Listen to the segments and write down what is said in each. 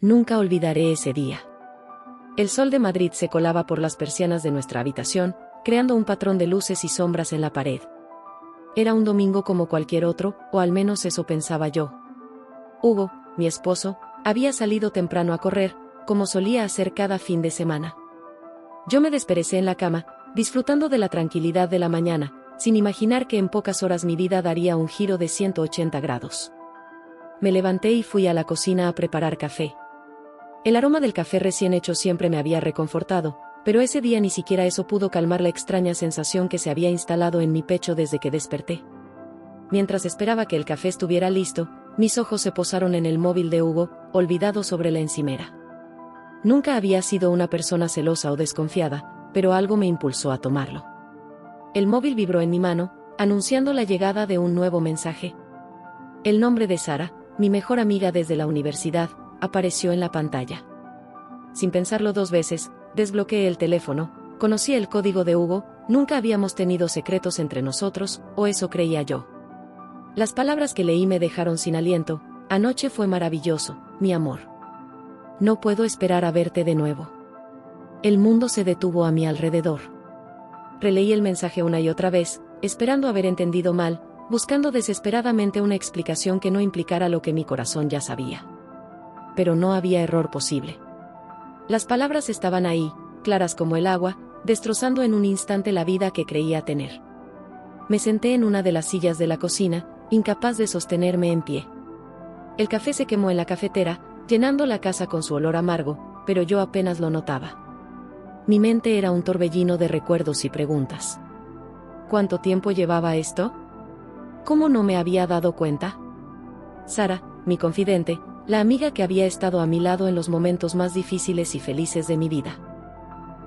Nunca olvidaré ese día. El sol de Madrid se colaba por las persianas de nuestra habitación, creando un patrón de luces y sombras en la pared. Era un domingo como cualquier otro, o al menos eso pensaba yo. Hugo, mi esposo, había salido temprano a correr, como solía hacer cada fin de semana. Yo me desperecé en la cama, disfrutando de la tranquilidad de la mañana, sin imaginar que en pocas horas mi vida daría un giro de 180 grados. Me levanté y fui a la cocina a preparar café. El aroma del café recién hecho siempre me había reconfortado, pero ese día ni siquiera eso pudo calmar la extraña sensación que se había instalado en mi pecho desde que desperté. Mientras esperaba que el café estuviera listo, mis ojos se posaron en el móvil de Hugo, olvidado sobre la encimera. Nunca había sido una persona celosa o desconfiada, pero algo me impulsó a tomarlo. El móvil vibró en mi mano, anunciando la llegada de un nuevo mensaje. El nombre de Sara, mi mejor amiga desde la universidad, apareció en la pantalla. Sin pensarlo dos veces, desbloqueé el teléfono, conocí el código de Hugo, nunca habíamos tenido secretos entre nosotros, o eso creía yo. Las palabras que leí me dejaron sin aliento. Anoche fue maravilloso, mi amor. No puedo esperar a verte de nuevo. El mundo se detuvo a mi alrededor. Releí el mensaje una y otra vez, esperando haber entendido mal, buscando desesperadamente una explicación que no implicara lo que mi corazón ya sabía. Pero no había error posible. Las palabras estaban ahí, claras como el agua, destrozando en un instante la vida que creía tener. Me senté en una de las sillas de la cocina, incapaz de sostenerme en pie. El café se quemó en la cafetera, llenando la casa con su olor amargo, pero yo apenas lo notaba. Mi mente era un torbellino de recuerdos y preguntas. ¿Cuánto tiempo llevaba esto? ¿Cómo no me había dado cuenta? Sara, mi confidente, la amiga que había estado a mi lado en los momentos más difíciles y felices de mi vida.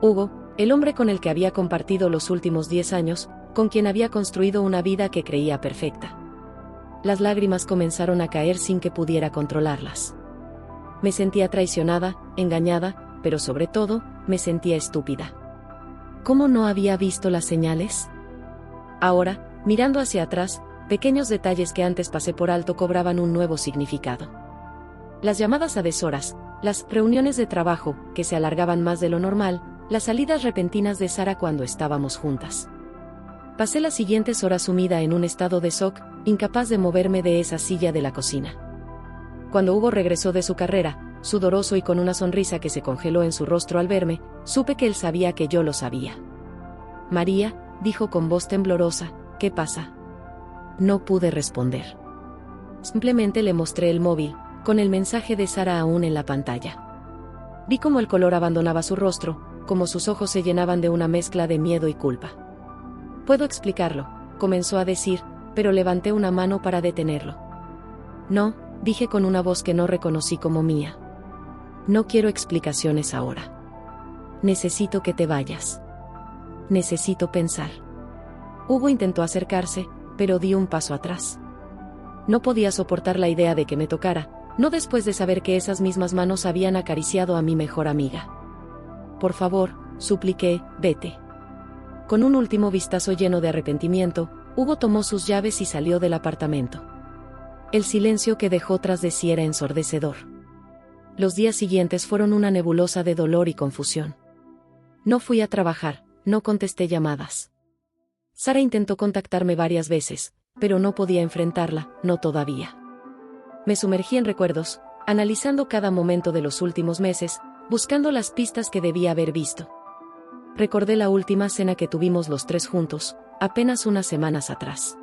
Hugo, el hombre con el que había compartido los últimos 10 años, con quien había construido una vida que creía perfecta. Las lágrimas comenzaron a caer sin que pudiera controlarlas. Me sentía traicionada, engañada, pero sobre todo, me sentía estúpida. ¿Cómo no había visto las señales? Ahora, mirando hacia atrás, pequeños detalles que antes pasé por alto cobraban un nuevo significado. Las llamadas a deshoras, las reuniones de trabajo, que se alargaban más de lo normal, las salidas repentinas de Sara cuando estábamos juntas. Pasé las siguientes horas sumida en un estado de shock, incapaz de moverme de esa silla de la cocina. Cuando Hugo regresó de su carrera, sudoroso y con una sonrisa que se congeló en su rostro al verme, supe que él sabía que yo lo sabía. María, dijo con voz temblorosa, ¿qué pasa? No pude responder. Simplemente le mostré el móvil, con el mensaje de Sara aún en la pantalla. Vi cómo el color abandonaba su rostro, cómo sus ojos se llenaban de una mezcla de miedo y culpa. Puedo explicarlo, comenzó a decir, pero levanté una mano para detenerlo. No, dije con una voz que no reconocí como mía. No quiero explicaciones ahora. Necesito que te vayas. Necesito pensar. Hugo intentó acercarse, pero di un paso atrás. No podía soportar la idea de que me tocara, no después de saber que esas mismas manos habían acariciado a mi mejor amiga. Por favor, supliqué, vete. Con un último vistazo lleno de arrepentimiento, Hugo tomó sus llaves y salió del apartamento. El silencio que dejó tras de sí era ensordecedor. Los días siguientes fueron una nebulosa de dolor y confusión. No fui a trabajar, no contesté llamadas. Sara intentó contactarme varias veces, pero no podía enfrentarla, no todavía. Me sumergí en recuerdos, analizando cada momento de los últimos meses, buscando las pistas que debía haber visto. Recordé la última cena que tuvimos los tres juntos, apenas unas semanas atrás.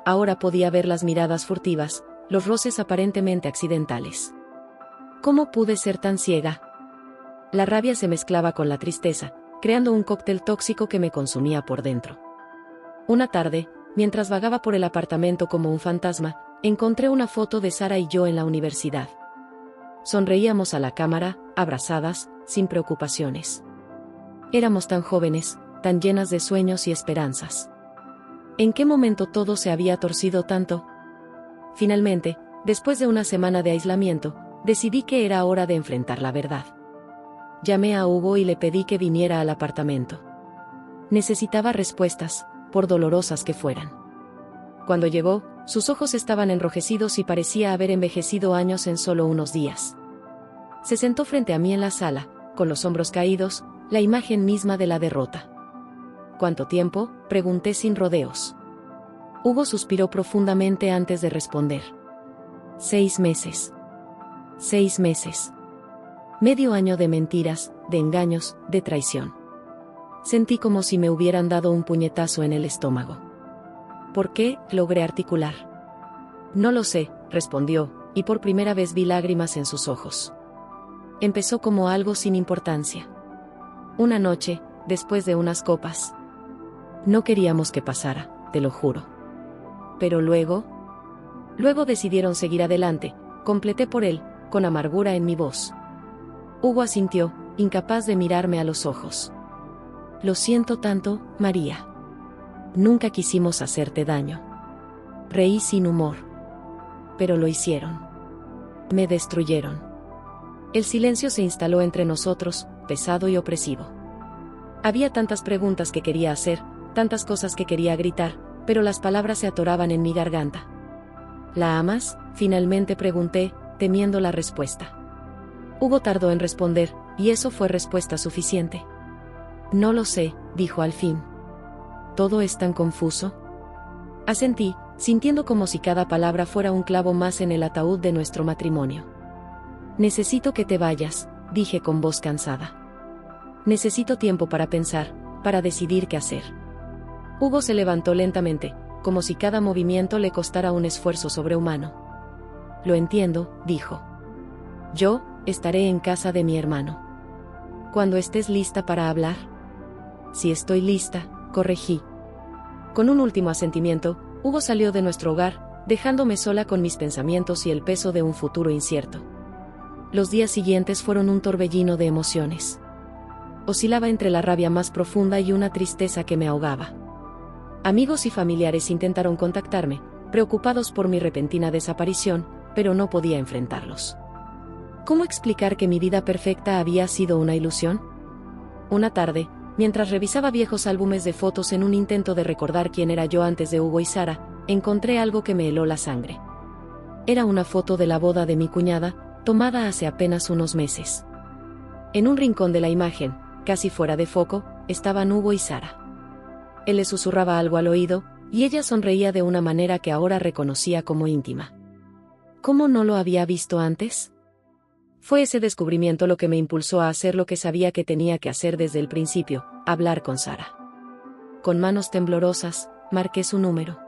Ahora podía ver las miradas furtivas, los roces aparentemente accidentales. ¿Cómo pude ser tan ciega? La rabia se mezclaba con la tristeza, creando un cóctel tóxico que me consumía por dentro. Una tarde, mientras vagaba por el apartamento como un fantasma, encontré una foto de Sara y yo en la universidad. Sonreíamos a la cámara, abrazadas, sin preocupaciones. Éramos tan jóvenes, tan llenas de sueños y esperanzas. ¿En qué momento todo se había torcido tanto? Finalmente, después de una semana de aislamiento, decidí que era hora de enfrentar la verdad. Llamé a Hugo y le pedí que viniera al apartamento. Necesitaba respuestas, por dolorosas que fueran. Cuando llegó, sus ojos estaban enrojecidos y parecía haber envejecido años en solo unos días. Se sentó frente a mí en la sala, con los hombros caídos, la imagen misma de la derrota. ¿Cuánto tiempo?, pregunté sin rodeos. Hugo suspiró profundamente antes de responder. 6 meses. 6 meses. Medio año de mentiras, de engaños, de traición. Sentí como si me hubieran dado un puñetazo en el estómago. ¿Por qué?, logré articular. No lo sé, respondió, y por primera vez vi lágrimas en sus ojos. Empezó como algo sin importancia. Una noche, después de unas copas. No queríamos que pasara, te lo juro. Pero luego decidieron seguir adelante, completé por él, con amargura en mi voz. Hugo asintió, incapaz de mirarme a los ojos. Lo siento tanto, María. Nunca quisimos hacerte daño. Reí sin humor. Pero lo hicieron. Me destruyeron. El silencio se instaló entre nosotros, pesado y opresivo. Había tantas preguntas que quería hacer, tantas cosas que quería gritar, pero las palabras se atoraban en mi garganta. ¿La amas?, finalmente pregunté, temiendo la respuesta. Hugo tardó en responder, y eso fue respuesta suficiente. No lo sé, dijo al fin. ¿Todo es tan confuso? Asentí, sintiendo como si cada palabra fuera un clavo más en el ataúd de nuestro matrimonio. Necesito que te vayas, dije con voz cansada. Necesito tiempo para pensar, para decidir qué hacer. Hugo se levantó lentamente, como si cada movimiento le costara un esfuerzo sobrehumano. Lo entiendo, dijo. Yo estaré en casa de mi hermano. Cuando estés lista para hablar. Si estoy lista, corregí. Con un último asentimiento, Hugo salió de nuestro hogar, dejándome sola con mis pensamientos y el peso de un futuro incierto. Los días siguientes fueron un torbellino de emociones. Oscilaba entre la rabia más profunda y una tristeza que me ahogaba. Amigos y familiares intentaron contactarme, preocupados por mi repentina desaparición, pero no podía enfrentarlos. ¿Cómo explicar que mi vida perfecta había sido una ilusión? Una tarde, mientras revisaba viejos álbumes de fotos en un intento de recordar quién era yo antes de Hugo y Sara, encontré algo que me heló la sangre. Era una foto de la boda de mi cuñada, tomada hace apenas unos meses. En un rincón de la imagen, casi fuera de foco, estaban Hugo y Sara. Él le susurraba algo al oído, y ella sonreía de una manera que ahora reconocía como íntima. ¿Cómo no lo había visto antes? Fue ese descubrimiento lo que me impulsó a hacer lo que sabía que tenía que hacer desde el principio, hablar con Sara. Con manos temblorosas, marqué su número.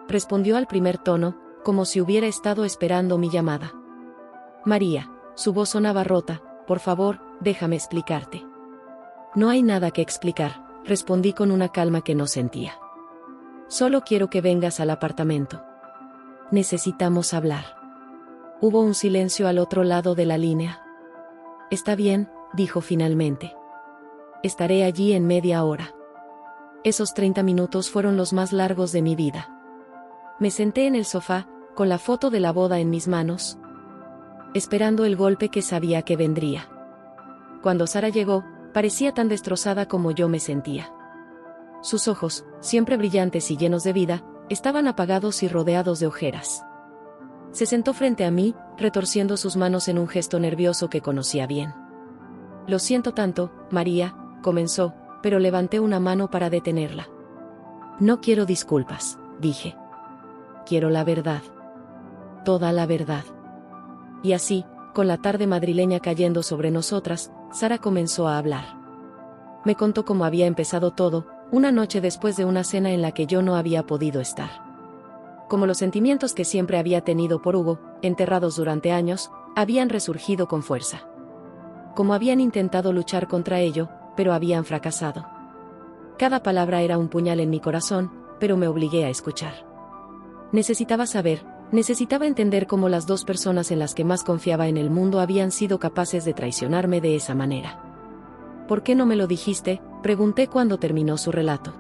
Respondió al primer tono, como si hubiera estado esperando mi llamada. María, su voz sonaba rota, por favor, déjame explicarte. No hay nada que explicar, respondí con una calma que no sentía. Solo quiero que vengas al apartamento. Necesitamos hablar. Hubo un silencio al otro lado de la línea. Está bien, dijo finalmente. Estaré allí en media hora. Esos 30 minutos fueron los más largos de mi vida. Me senté en el sofá, con la foto de la boda en mis manos, esperando el golpe que sabía que vendría. Cuando Sara llegó, parecía tan destrozada como yo me sentía. Sus ojos, siempre brillantes y llenos de vida, estaban apagados y rodeados de ojeras. Se sentó frente a mí, retorciendo sus manos en un gesto nervioso que conocía bien. Lo siento tanto, María, comenzó, pero levanté una mano para detenerla. No quiero disculpas, dije. Quiero la verdad. Toda la verdad. Y así, con la tarde madrileña cayendo sobre nosotras, Sara comenzó a hablar. Me contó cómo había empezado todo, una noche después de una cena en la que yo no había podido estar. Como los sentimientos que siempre había tenido por Hugo, enterrados durante años, habían resurgido con fuerza. Como habían intentado luchar contra ello, pero habían fracasado. Cada palabra era un puñal en mi corazón, pero me obligué a escuchar. Necesitaba saber, necesitaba entender cómo las dos personas en las que más confiaba en el mundo habían sido capaces de traicionarme de esa manera. ¿Por qué no me lo dijiste?, pregunté cuando terminó su relato.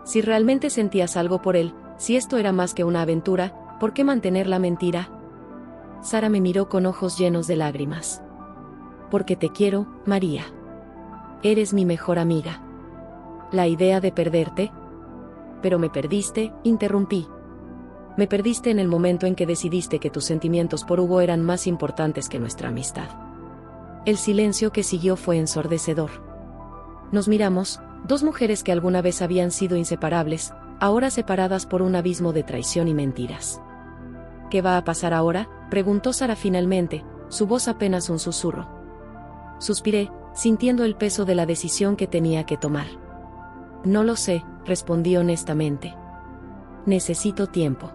Si realmente sentías algo por él, si esto era más que una aventura, ¿por qué mantener la mentira? Sara me miró con ojos llenos de lágrimas. Porque te quiero, María. Eres mi mejor amiga. ¿La idea de perderte? Pero me perdiste, interrumpí. Me perdiste en el momento en que decidiste que tus sentimientos por Hugo eran más importantes que nuestra amistad. El silencio que siguió fue ensordecedor. Nos miramos, dos mujeres que alguna vez habían sido inseparables, ahora separadas por un abismo de traición y mentiras. ¿Qué va a pasar ahora?, preguntó Sara finalmente, su voz apenas un susurro. Suspiré, sintiendo el peso de la decisión que tenía que tomar. No lo sé, respondí honestamente. Necesito tiempo.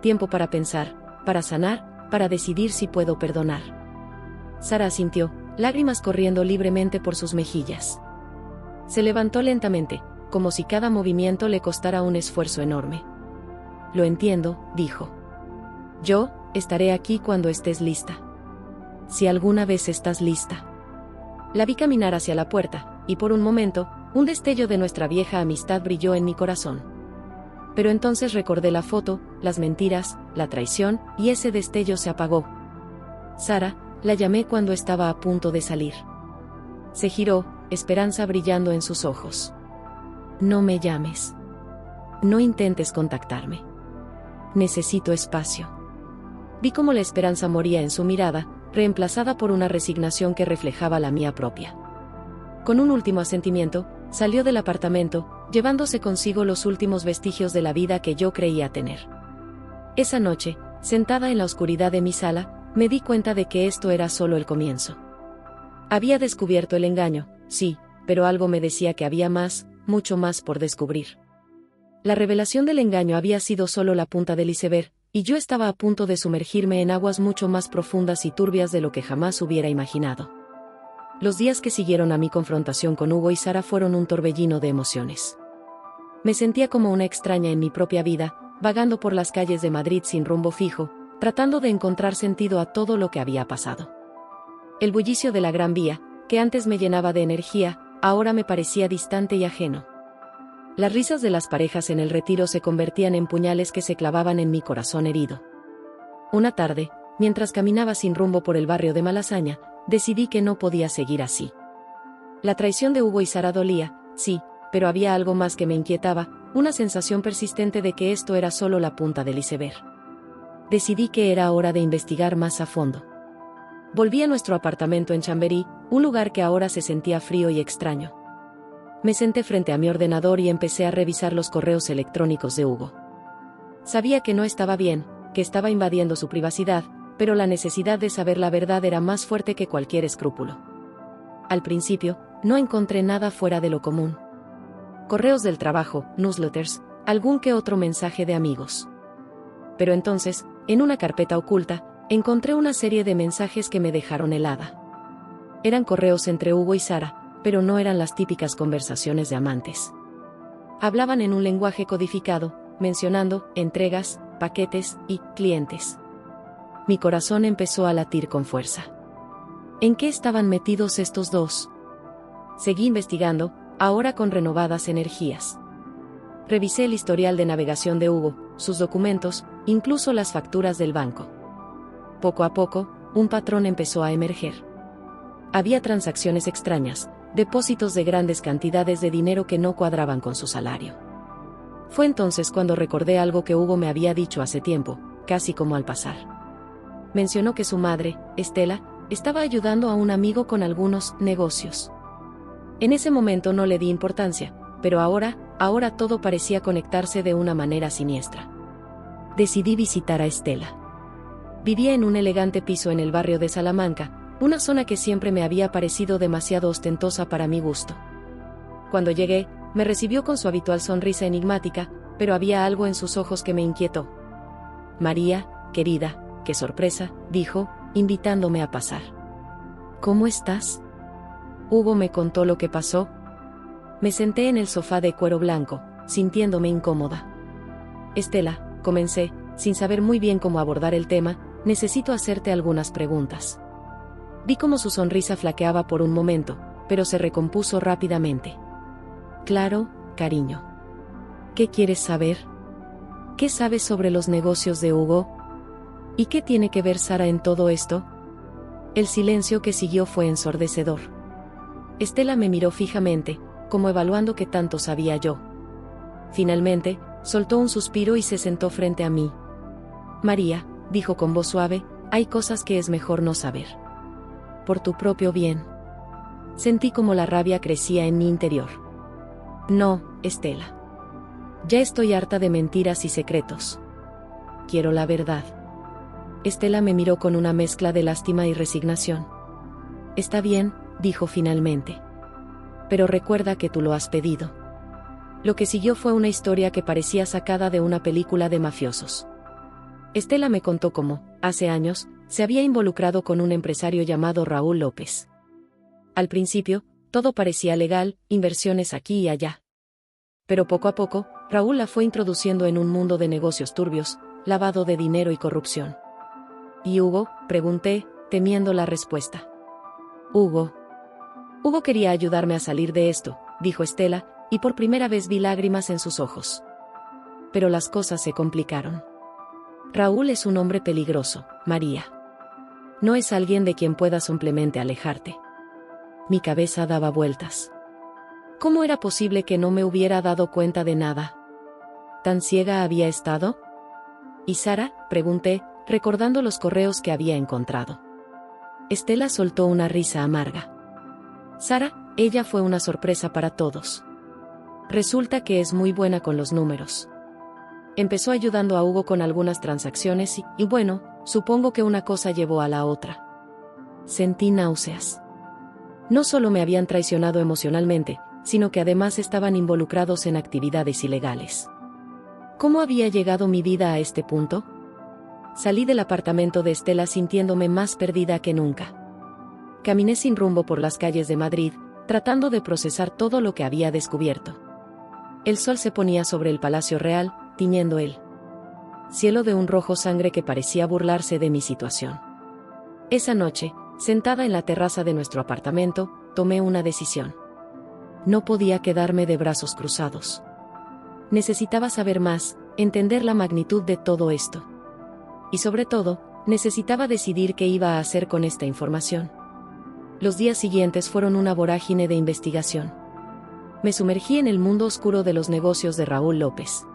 Tiempo para pensar, para sanar, para decidir si puedo perdonar. Sara asintió, lágrimas corriendo libremente por sus mejillas. Se levantó lentamente, como si cada movimiento le costara un esfuerzo enorme. Lo entiendo, dijo. Yo estaré aquí cuando estés lista. Si alguna vez estás lista. La vi caminar hacia la puerta, y por un momento, un destello de nuestra vieja amistad brilló en mi corazón. Pero entonces recordé la foto, las mentiras, la traición, y ese destello se apagó. Sara, la llamé cuando estaba a punto de salir. Se giró, esperanza brillando en sus ojos. No me llames. No intentes contactarme. Necesito espacio. Vi cómo la esperanza moría en su mirada, reemplazada por una resignación que reflejaba la mía propia. Con un último asentimiento, salió del apartamento, llevándose consigo los últimos vestigios de la vida que yo creía tener. Esa noche, sentada en la oscuridad de mi sala, me di cuenta de que esto era solo el comienzo. Había descubierto el engaño, sí, pero algo me decía que había más, mucho más por descubrir. La revelación del engaño había sido solo la punta del iceberg, y yo estaba a punto de sumergirme en aguas mucho más profundas y turbias de lo que jamás hubiera imaginado. Los días que siguieron a mi confrontación con Hugo y Sara fueron un torbellino de emociones. Me sentía como una extraña en mi propia vida, vagando por las calles de Madrid sin rumbo fijo, tratando de encontrar sentido a todo lo que había pasado. El bullicio de la Gran Vía, que antes me llenaba de energía, ahora me parecía distante y ajeno. Las risas de las parejas en el retiro se convertían en puñales que se clavaban en mi corazón herido. Una tarde, mientras caminaba sin rumbo por el barrio de Malasaña, decidí que no podía seguir así. La traición de Hugo y Sara dolía, sí, pero había algo más que me inquietaba, una sensación persistente de que esto era solo la punta del iceberg. Decidí que era hora de investigar más a fondo. Volví a nuestro apartamento en Chamberí, un lugar que ahora se sentía frío y extraño. Me senté frente a mi ordenador y empecé a revisar los correos electrónicos de Hugo. Sabía que no estaba bien, que estaba invadiendo su privacidad, pero la necesidad de saber la verdad era más fuerte que cualquier escrúpulo. Al principio, no encontré nada fuera de lo común. Correos del trabajo, newsletters, algún que otro mensaje de amigos. Pero entonces, en una carpeta oculta, encontré una serie de mensajes que me dejaron helada. Eran correos entre Hugo y Sara, pero no eran las típicas conversaciones de amantes. Hablaban en un lenguaje codificado, mencionando entregas, paquetes y clientes. Mi corazón empezó a latir con fuerza. ¿En qué estaban metidos estos dos? Seguí investigando, ahora con renovadas energías. Revisé el historial de navegación de Hugo, sus documentos, incluso las facturas del banco. Poco a poco, un patrón empezó a emerger. Había transacciones extrañas, depósitos de grandes cantidades de dinero que no cuadraban con su salario. Fue entonces cuando recordé algo que Hugo me había dicho hace tiempo, casi como al pasar. Mencionó que su madre, Estela, estaba ayudando a un amigo con algunos negocios. En ese momento no le di importancia, pero ahora todo parecía conectarse de una manera siniestra. Decidí visitar a Estela. Vivía en un elegante piso en el barrio de Salamanca, una zona que siempre me había parecido demasiado ostentosa para mi gusto. Cuando llegué, me recibió con su habitual sonrisa enigmática, pero había algo en sus ojos que me inquietó. María, querida, qué sorpresa, dijo, invitándome a pasar. ¿Cómo estás? Hugo me contó lo que pasó. Me senté en el sofá de cuero blanco, sintiéndome incómoda. Estela, comencé, sin saber muy bien cómo abordar el tema, necesito hacerte algunas preguntas. Vi cómo su sonrisa flaqueaba por un momento, pero se recompuso rápidamente. Claro, cariño. ¿Qué quieres saber? ¿Qué sabes sobre los negocios de Hugo? ¿Y qué tiene que ver Sara en todo esto? El silencio que siguió fue ensordecedor. Estela me miró fijamente, como evaluando qué tanto sabía yo. Finalmente, soltó un suspiro y se sentó frente a mí. María, dijo con voz suave, hay cosas que es mejor no saber. por tu propio bien. Sentí como la rabia crecía en mi interior. No, Estela. Ya estoy harta de mentiras y secretos. Quiero la verdad. Estela me miró con una mezcla de lástima y resignación. Está bien, dijo finalmente. Pero recuerda que tú lo has pedido. Lo que siguió fue una historia que parecía sacada de una película de mafiosos. Estela me contó cómo, hace años, se había involucrado con un empresario llamado Raúl López. Al principio, todo parecía legal, inversiones aquí y allá. Pero poco a poco, Raúl la fue introduciendo en un mundo de negocios turbios, lavado de dinero y corrupción. ¿Y Hugo?, pregunté, temiendo la respuesta. Hugo quería ayudarme a salir de esto, dijo Estela, y por primera vez vi lágrimas en sus ojos. Pero las cosas se complicaron. Raúl es un hombre peligroso, María. No es alguien de quien puedas simplemente alejarte. Mi cabeza daba vueltas. ¿Cómo era posible que no me hubiera dado cuenta de nada? ¿Tan ciega había estado? ¿Y Sara?, pregunté, recordando los correos que había encontrado. Estela soltó una risa amarga. Sara, ella fue una sorpresa para todos. Resulta que es muy buena con los números. Empezó ayudando a Hugo con algunas transacciones y bueno, supongo que una cosa llevó a la otra. Sentí náuseas. No solo me habían traicionado emocionalmente, sino que además estaban involucrados en actividades ilegales. ¿Cómo había llegado mi vida a este punto? Salí del apartamento de Estela sintiéndome más perdida que nunca. Caminé sin rumbo por las calles de Madrid, tratando de procesar todo lo que había descubierto. El sol se ponía sobre el Palacio Real, tiñendo el cielo de un rojo sangre que parecía burlarse de mi situación. Esa noche, sentada en la terraza de nuestro apartamento, tomé una decisión. No podía quedarme de brazos cruzados. Necesitaba saber más, entender la magnitud de todo esto. Y sobre todo, necesitaba decidir qué iba a hacer con esta información. Los días siguientes fueron una vorágine de investigación. Me sumergí en el mundo oscuro de los negocios de Raúl López.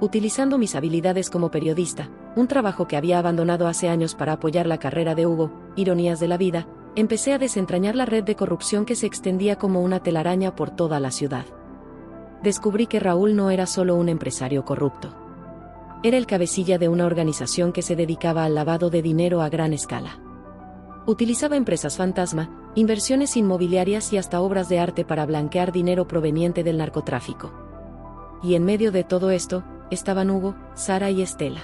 Utilizando mis habilidades como periodista, un trabajo que había abandonado hace años para apoyar la carrera de Hugo, ironías de la vida, empecé a desentrañar la red de corrupción que se extendía como una telaraña por toda la ciudad. Descubrí que Raúl no era solo un empresario corrupto. Era el cabecilla de una organización que se dedicaba al lavado de dinero a gran escala. Utilizaba empresas fantasma, inversiones inmobiliarias y hasta obras de arte para blanquear dinero proveniente del narcotráfico. Y en medio de todo esto, estaban Hugo, Sara y Estela.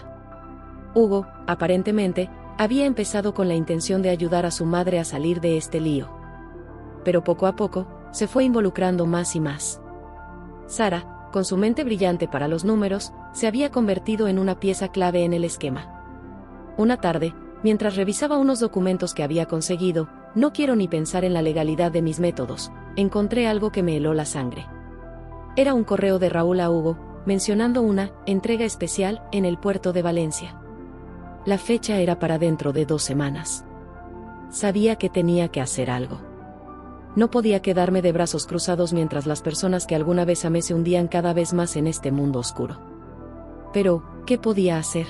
Hugo, aparentemente, había empezado con la intención de ayudar a su madre a salir de este lío. Pero poco a poco, se fue involucrando más y más. Sara, con su mente brillante para los números, se había convertido en una pieza clave en el esquema. Una tarde, mientras revisaba unos documentos que había conseguido, no quiero ni pensar en la legalidad de mis métodos, encontré algo que me heló la sangre. Era un correo de Raúl a Hugo, mencionando una entrega especial en el puerto de Valencia. La fecha era para dentro de 2 semanas. Sabía que tenía que hacer algo. No podía quedarme de brazos cruzados mientras las personas que alguna vez amé se hundían cada vez más en este mundo oscuro. Pero, ¿qué podía hacer?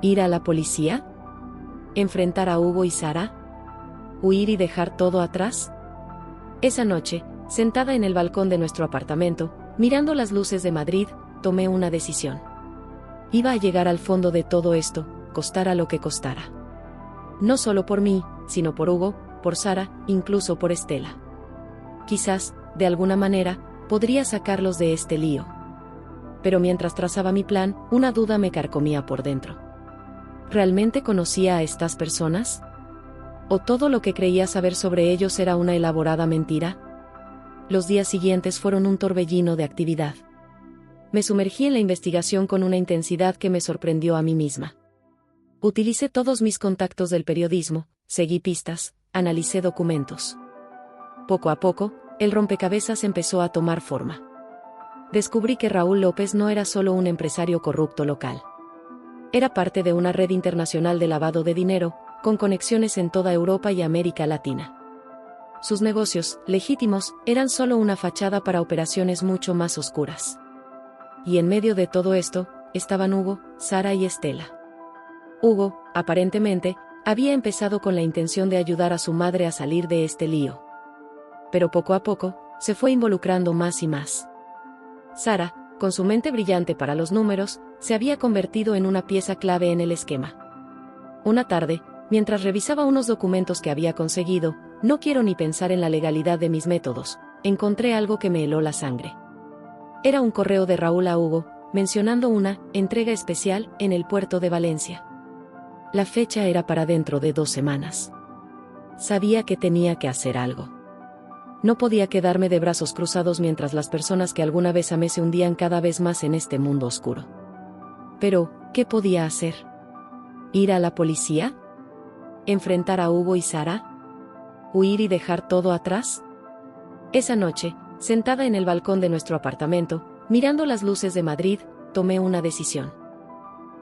¿Ir a la policía? ¿Enfrentar a Hugo y Sara? ¿Huir y dejar todo atrás? Esa noche, sentada en el balcón de nuestro apartamento, mirando las luces de Madrid, tomé una decisión. Iba a llegar al fondo de todo esto, costara lo que costara. No solo por mí, sino por Hugo, por Sara, incluso por Estela. Quizás, de alguna manera, podría sacarlos de este lío. Pero mientras trazaba mi plan, una duda me carcomía por dentro. ¿Realmente conocía a estas personas? ¿O todo lo que creía saber sobre ellos era una elaborada mentira? Los días siguientes fueron un torbellino de actividad. Me sumergí en la investigación con una intensidad que me sorprendió a mí misma. Utilicé todos mis contactos del periodismo, seguí pistas, analicé documentos. Poco a poco, el rompecabezas empezó a tomar forma. Descubrí que Raúl López no era solo un empresario corrupto local. Era parte de una red internacional de lavado de dinero, con conexiones en toda Europa y América Latina. Sus negocios, legítimos, eran solo una fachada para operaciones mucho más oscuras. Y en medio de todo esto, estaban Hugo, Sara y Estela. Hugo, aparentemente, Había empezado con la intención de ayudar a su madre a salir de este lío. Pero poco a poco, se fue involucrando más y más. Sara, con su mente brillante para los números, se había convertido en una pieza clave en el esquema. Una tarde, mientras revisaba unos documentos que había conseguido, no quiero ni pensar en la legalidad de mis métodos, encontré algo que me heló la sangre. Era un correo de Raúl a Hugo, mencionando una entrega especial en el puerto de Valencia. La fecha era para dentro de 2 semanas. Sabía que tenía que hacer algo. No podía quedarme de brazos cruzados mientras las personas que alguna vez amé se hundían cada vez más en este mundo oscuro. Pero, ¿qué podía hacer? ¿Ir a la policía? ¿Enfrentar a Hugo y Sara? ¿Huir y dejar todo atrás? Esa noche, sentada en el balcón de nuestro apartamento, mirando las luces de Madrid, tomé una decisión.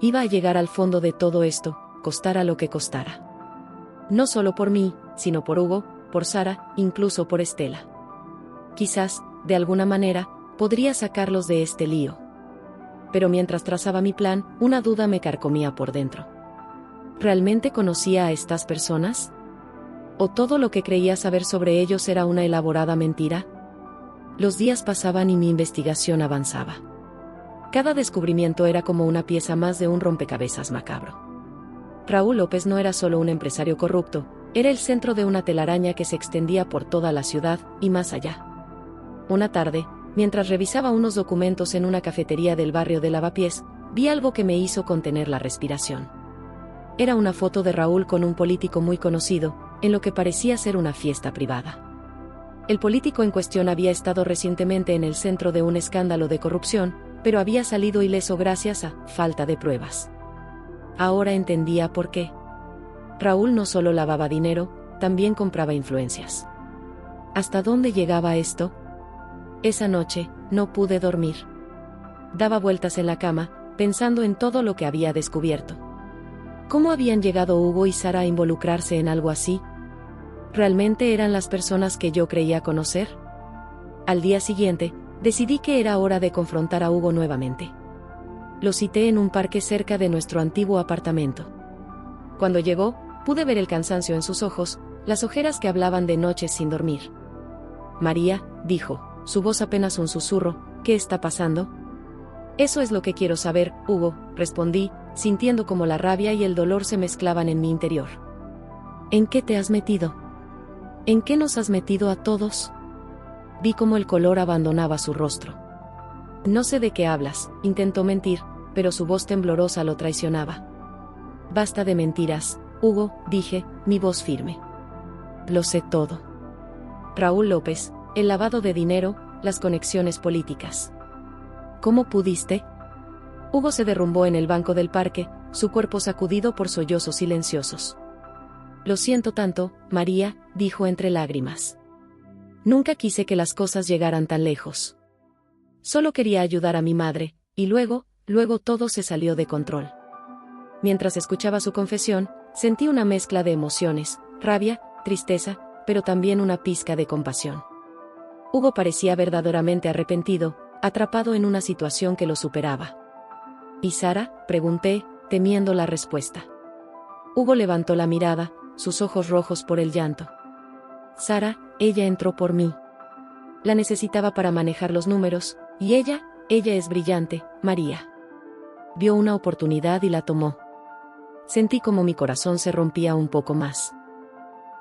Iba a llegar al fondo de todo esto, costara lo que costara. No solo por mí, sino por Hugo, por Sara, incluso por Estela. Quizás, de alguna manera, podría sacarlos de este lío. Pero mientras trazaba mi plan, una duda me carcomía por dentro. ¿Realmente conocía a estas personas? ¿O todo lo que creía saber sobre ellos era una elaborada mentira? Los días pasaban y mi investigación avanzaba. Cada descubrimiento era como una pieza más de un rompecabezas macabro. Raúl López no era solo un empresario corrupto, era el centro de una telaraña que se extendía por toda la ciudad, y más allá. Una tarde, mientras revisaba unos documentos en una cafetería del barrio de Lavapiés, vi algo que me hizo contener la respiración. Era una foto de Raúl con un político muy conocido, en lo que parecía ser una fiesta privada. El político en cuestión había estado recientemente en el centro de un escándalo de corrupción, pero había salido ileso gracias a falta de pruebas. Ahora entendía por qué. Raúl no solo lavaba dinero, también compraba influencias. ¿Hasta dónde llegaba esto? Esa noche, no pude dormir. Daba vueltas en la cama, pensando en todo lo que había descubierto. ¿Cómo habían llegado Hugo y Sara a involucrarse en algo así? ¿Realmente eran las personas que yo creía conocer? Al día siguiente, decidí que era hora de confrontar a Hugo nuevamente. Lo cité en un parque cerca de nuestro antiguo apartamento. Cuando llegó, pude ver el cansancio en sus ojos, las ojeras que hablaban de noches sin dormir. María, dijo, su voz apenas un susurro, ¿qué está pasando? Eso es lo que quiero saber, Hugo, respondí, sintiendo como la rabia y el dolor se mezclaban en mi interior. ¿En qué te has metido? ¿En qué nos has metido a todos? Vi cómo el color abandonaba su rostro. No sé de qué hablas, intentó mentir, pero su voz temblorosa lo traicionaba. Basta de mentiras, Hugo, dije, mi voz firme. Lo sé todo. Raúl López, el lavado de dinero, las conexiones políticas. ¿Cómo pudiste? Hugo se derrumbó en el banco del parque, su cuerpo sacudido por sollozos silenciosos. Lo siento tanto, María, dijo entre lágrimas. Nunca quise que las cosas llegaran tan lejos. Solo quería ayudar a mi madre, y luego todo se salió de control. Mientras escuchaba su confesión, sentí una mezcla de emociones, rabia, tristeza, pero también una pizca de compasión. Hugo parecía verdaderamente arrepentido, atrapado en una situación que lo superaba. ¿Y Sara?, pregunté, temiendo la respuesta. Hugo levantó la mirada, sus ojos rojos por el llanto. Sara, ella entró por mí. La necesitaba para manejar los números, y ella es brillante, María. Vio una oportunidad y la tomó. Sentí como mi corazón se rompía un poco más.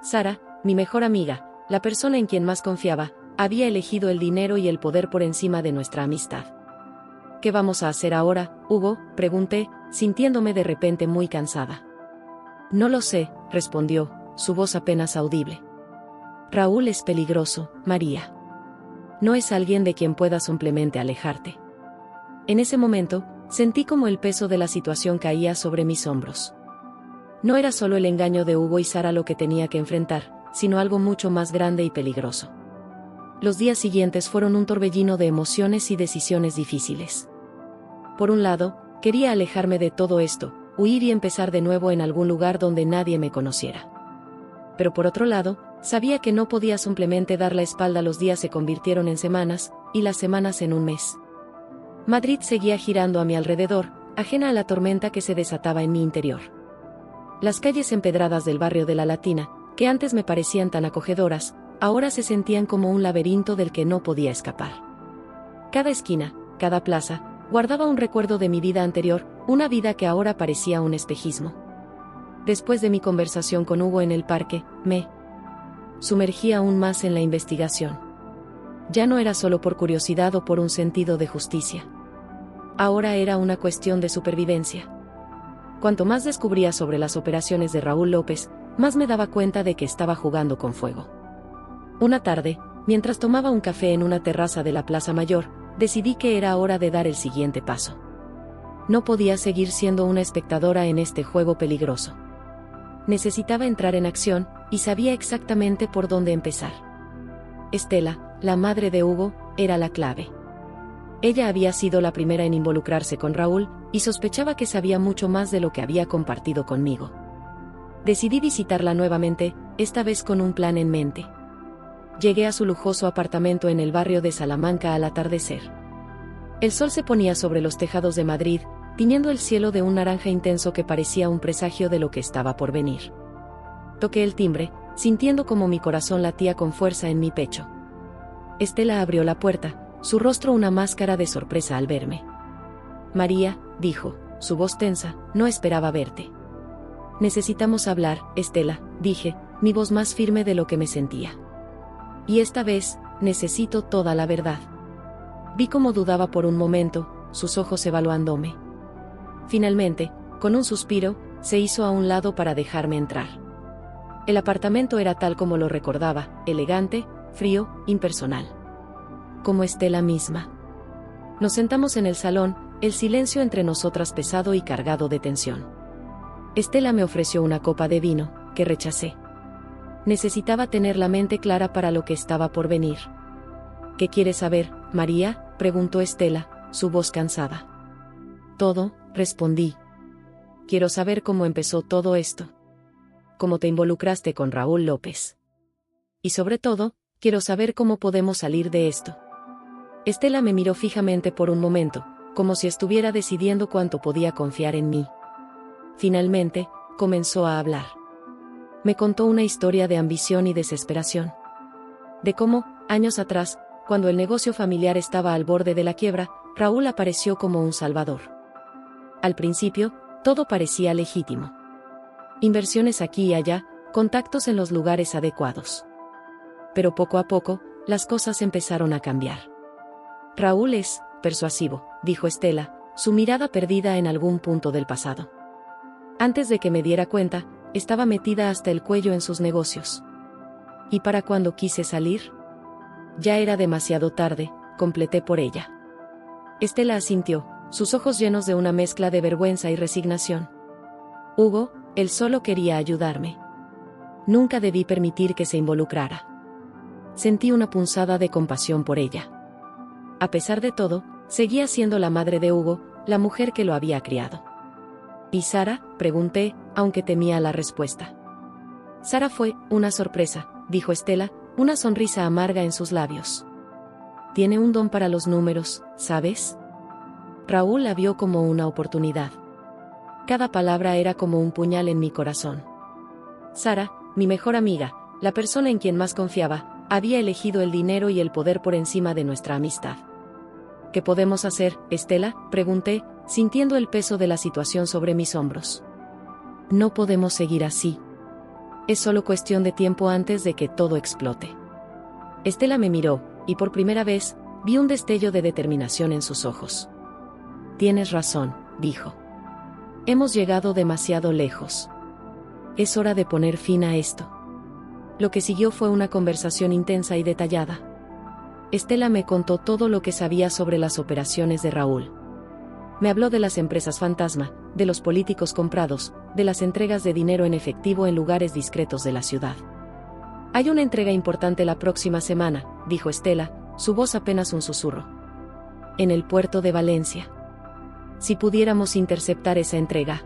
Sara, mi mejor amiga, la persona en quien más confiaba, había elegido el dinero y el poder por encima de nuestra amistad. ¿Qué vamos a hacer ahora, Hugo?, pregunté, sintiéndome de repente muy cansada. No lo sé, respondió, su voz apenas audible. Raúl es peligroso, María. No es alguien de quien puedas simplemente alejarte. En ese momento, sentí como el peso de la situación caía sobre mis hombros. No era solo el engaño de Hugo y Sara lo que tenía que enfrentar, sino algo mucho más grande y peligroso. Los días siguientes fueron un torbellino de emociones y decisiones difíciles. Por un lado, quería alejarme de todo esto, huir y empezar de nuevo en algún lugar donde nadie me conociera. Pero por otro lado, sabía que no podía simplemente dar la espalda. Los días se convirtieron en semanas, y las semanas en un mes. Madrid seguía girando a mi alrededor, ajena a la tormenta que se desataba en mi interior. Las calles empedradas del barrio de La Latina, que antes me parecían tan acogedoras, ahora se sentían como un laberinto del que no podía escapar. Cada esquina, cada plaza, guardaba un recuerdo de mi vida anterior, una vida que ahora parecía un espejismo. Después de mi conversación con Hugo en el parque, me sumergí aún más en la investigación. Ya no era solo por curiosidad o por un sentido de justicia. Ahora era una cuestión de supervivencia. Cuanto más descubría sobre las operaciones de Raúl López, más me daba cuenta de que estaba jugando con fuego. Una tarde, mientras tomaba un café en una terraza de la Plaza Mayor, decidí que era hora de dar el siguiente paso. No podía seguir siendo una espectadora en este juego peligroso. Necesitaba entrar en acción, y sabía exactamente por dónde empezar. Estela, la madre de Hugo, era la clave. Ella había sido la primera en involucrarse con Raúl, y sospechaba que sabía mucho más de lo que había compartido conmigo. Decidí visitarla nuevamente, esta vez con un plan en mente. Llegué a su lujoso apartamento en el barrio de Salamanca al atardecer. El sol se ponía sobre los tejados de Madrid, tiñendo el cielo de un naranja intenso que parecía un presagio de lo que estaba por venir. Toqué el timbre, sintiendo como mi corazón latía con fuerza en mi pecho. Estela abrió la puerta, su rostro una máscara de sorpresa al verme. María, dijo, su voz tensa, no esperaba verte. Necesitamos hablar, Estela, dije, mi voz más firme de lo que me sentía. Y esta vez, necesito toda la verdad. Vi cómo dudaba por un momento, sus ojos evaluándome. Finalmente, con un suspiro, se hizo a un lado para dejarme entrar. El apartamento era tal como lo recordaba, elegante, frío, impersonal. Como Estela misma. Nos sentamos en el salón, el silencio entre nosotras pesado y cargado de tensión. Estela me ofreció una copa de vino, que rechacé. Necesitaba tener la mente clara para lo que estaba por venir. ¿Qué quieres saber, María?, preguntó Estela, su voz cansada. Todo, respondí. Quiero saber cómo empezó todo esto. Cómo te involucraste con Raúl López. Y sobre todo, quiero saber cómo podemos salir de esto. Estela me miró fijamente por un momento, como si estuviera decidiendo cuánto podía confiar en mí. Finalmente, comenzó a hablar. Me contó una historia de ambición y desesperación. De cómo, años atrás, cuando el negocio familiar estaba al borde de la quiebra, Raúl apareció como un salvador. Al principio, todo parecía legítimo. Inversiones aquí y allá, contactos en los lugares adecuados. Pero poco a poco, las cosas empezaron a cambiar. Raúl es persuasivo, dijo Estela, su mirada perdida en algún punto del pasado. Antes de que me diera cuenta, estaba metida hasta el cuello en sus negocios. ¿Y para cuando quise salir? Ya era demasiado tarde, completé por ella. Estela asintió, sus ojos llenos de una mezcla de vergüenza y resignación. Hugo, él solo quería ayudarme. Nunca debí permitir que se involucrara. Sentí una punzada de compasión por ella. A pesar de todo, seguía siendo la madre de Hugo, la mujer que lo había criado. ¿Y Sara?, pregunté, aunque temía la respuesta. Sara fue una sorpresa, dijo Estela, una sonrisa amarga en sus labios. Tiene un don para los números, ¿sabes? Raúl la vio como una oportunidad. Cada palabra era como un puñal en mi corazón. Sara, mi mejor amiga, la persona en quien más confiaba, había elegido el dinero y el poder por encima de nuestra amistad. ¿Qué podemos hacer, Estela?, pregunté, sintiendo el peso de la situación sobre mis hombros. No podemos seguir así. Es solo cuestión de tiempo antes de que todo explote. Estela me miró, y por primera vez, vi un destello de determinación en sus ojos. Tienes razón, dijo. Hemos llegado demasiado lejos. Es hora de poner fin a esto. Lo que siguió fue una conversación intensa y detallada. Estela me contó todo lo que sabía sobre las operaciones de Raúl. Me habló de las empresas fantasma, de los políticos comprados, de las entregas de dinero en efectivo en lugares discretos de la ciudad. Hay una entrega importante la próxima semana, dijo Estela, su voz apenas un susurro. En el puerto de Valencia. Si pudiéramos interceptar esa entrega,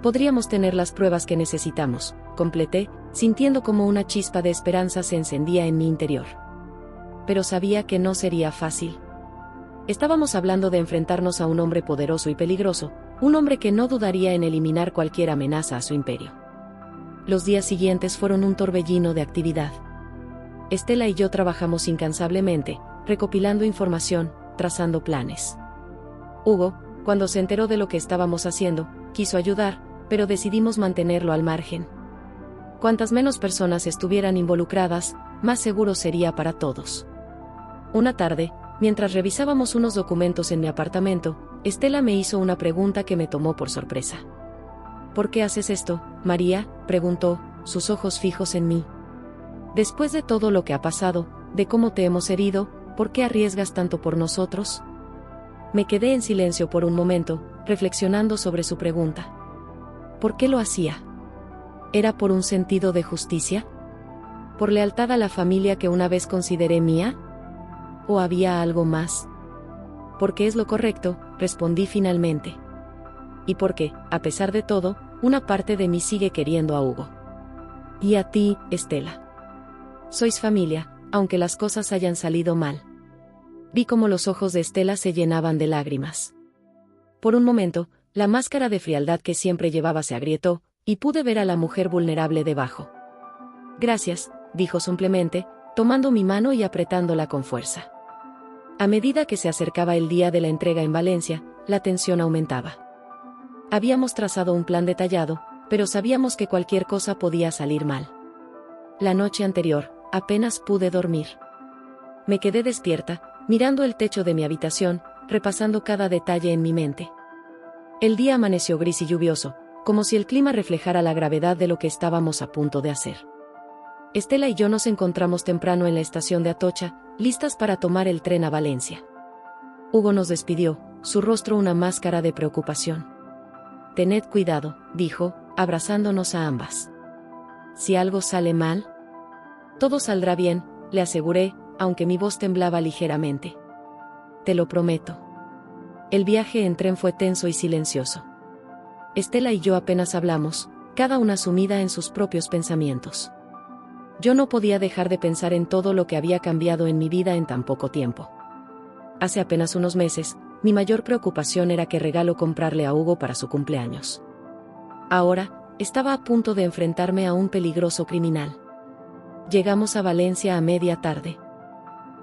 podríamos tener las pruebas que necesitamos, completé, sintiendo como una chispa de esperanza se encendía en mi interior. Pero sabía que no sería fácil. Estábamos hablando de enfrentarnos a un hombre poderoso y peligroso, Un hombre que no dudaría en eliminar cualquier amenaza a su imperio. Los días siguientes fueron un torbellino de actividad. Estela y yo trabajamos incansablemente, recopilando información, trazando planes. Hugo, cuando se enteró de lo que estábamos haciendo, quiso ayudar, pero decidimos mantenerlo al margen. Cuantas menos personas estuvieran involucradas, más seguro sería para todos. Una tarde, mientras revisábamos unos documentos en mi apartamento, Estela me hizo una pregunta que me tomó por sorpresa. ¿Por qué haces esto, María?, preguntó, sus ojos fijos en mí. Después de todo lo que ha pasado, de cómo te hemos herido, ¿por qué arriesgas tanto por nosotros? Me quedé en silencio por un momento, reflexionando sobre su pregunta. ¿Por qué lo hacía? ¿Era por un sentido de justicia? ¿Por lealtad a la familia que una vez consideré mía? ¿O había algo más? Porque es lo correcto, respondí finalmente. Y porque, a pesar de todo, una parte de mí sigue queriendo a Hugo. Y a ti, Estela. Sois familia, aunque las cosas hayan salido mal. Vi cómo los ojos de Estela se llenaban de lágrimas. Por un momento, la máscara de frialdad que siempre llevaba se agrietó, y pude ver a la mujer vulnerable debajo. Gracias, dijo simplemente, tomando mi mano y apretándola con fuerza. A medida que se acercaba el día de la entrega en Valencia, la tensión aumentaba. Habíamos trazado un plan detallado, pero sabíamos que cualquier cosa podía salir mal. La noche anterior, apenas pude dormir. Me quedé despierta, mirando el techo de mi habitación, repasando cada detalle en mi mente. El día amaneció gris y lluvioso, como si el clima reflejara la gravedad de lo que estábamos a punto de hacer. Estela y yo nos encontramos temprano en la estación de Atocha, listas para tomar el tren a Valencia. Hugo nos despidió, su rostro una máscara de preocupación. Tened cuidado, dijo, abrazándonos a ambas. Si algo sale mal, todo saldrá bien, le aseguré, aunque mi voz temblaba ligeramente. Te lo prometo. El viaje en tren fue tenso y silencioso. Estela y yo apenas hablamos, cada una sumida en sus propios pensamientos. Yo no podía dejar de pensar en todo lo que había cambiado en mi vida en tan poco tiempo. Hace apenas unos meses, mi mayor preocupación era qué regalo comprarle a Hugo para su cumpleaños. Ahora, estaba a punto de enfrentarme a un peligroso criminal. Llegamos a Valencia a media tarde.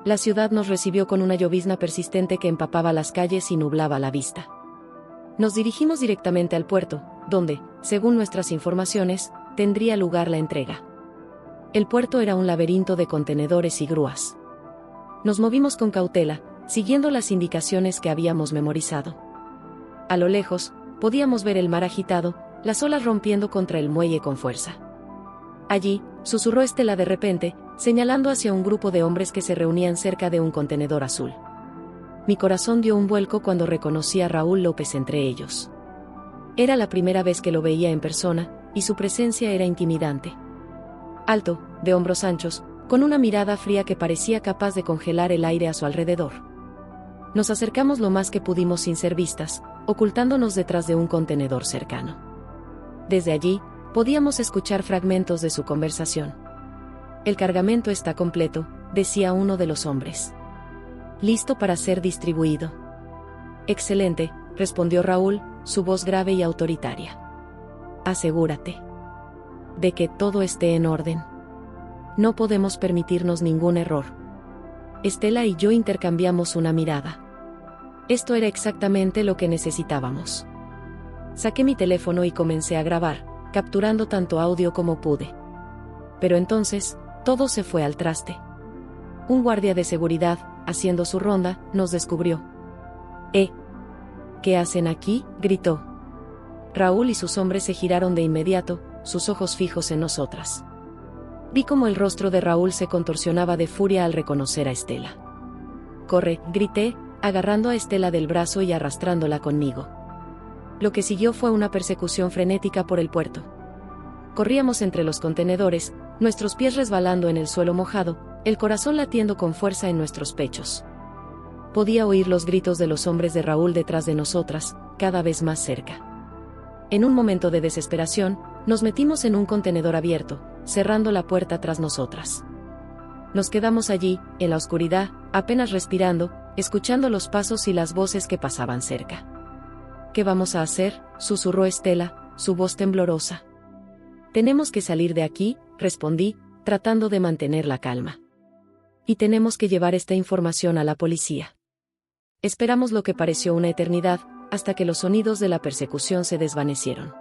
La ciudad nos recibió con una llovizna persistente que empapaba las calles y nublaba la vista. Nos dirigimos directamente al puerto, donde, según nuestras informaciones, tendría lugar la entrega. El puerto era un laberinto de contenedores y grúas. Nos movimos con cautela, siguiendo las indicaciones que habíamos memorizado. A lo lejos, podíamos ver el mar agitado, las olas rompiendo contra el muelle con fuerza. Allí, susurró Estela de repente, señalando hacia un grupo de hombres que se reunían cerca de un contenedor azul. Mi corazón dio un vuelco cuando reconocí a Raúl López entre ellos. Era la primera vez que lo veía en persona, y su presencia era intimidante. Alto, de hombros anchos, con una mirada fría que parecía capaz de congelar el aire a su alrededor. Nos acercamos lo más que pudimos sin ser vistas, ocultándonos detrás de un contenedor cercano. Desde allí, podíamos escuchar fragmentos de su conversación. El cargamento está completo, decía uno de los hombres. Listo para ser distribuido. Excelente, respondió Raúl, su voz grave y autoritaria. Asegúrate de que todo esté en orden. No podemos permitirnos ningún error. Estela y yo intercambiamos una mirada. Esto era exactamente lo que necesitábamos. Saqué mi teléfono y comencé a grabar, capturando tanto audio como pude. Pero entonces, todo se fue al traste. Un guardia de seguridad, haciendo su ronda, nos descubrió. ¿Qué hacen aquí?, gritó. Raúl y sus hombres se giraron de inmediato, sus ojos fijos en nosotras. Vi cómo el rostro de Raúl se contorsionaba de furia al reconocer a Estela. «Corre», grité, agarrando a Estela del brazo y arrastrándola conmigo. Lo que siguió fue una persecución frenética por el puerto. Corríamos entre los contenedores, nuestros pies resbalando en el suelo mojado, el corazón latiendo con fuerza en nuestros pechos. Podía oír los gritos de los hombres de Raúl detrás de nosotras, cada vez más cerca. En un momento de desesperación, nos metimos en un contenedor abierto, cerrando la puerta tras nosotras. Nos quedamos allí, en la oscuridad, apenas respirando, escuchando los pasos y las voces que pasaban cerca. ¿qué vamos a hacer?, susurró Estela, su voz temblorosa. Tenemos que salir de aquí, respondí, tratando de mantener la calma. Y tenemos que llevar esta información a la policía. Esperamos lo que pareció una eternidad, hasta que los sonidos de la persecución se desvanecieron.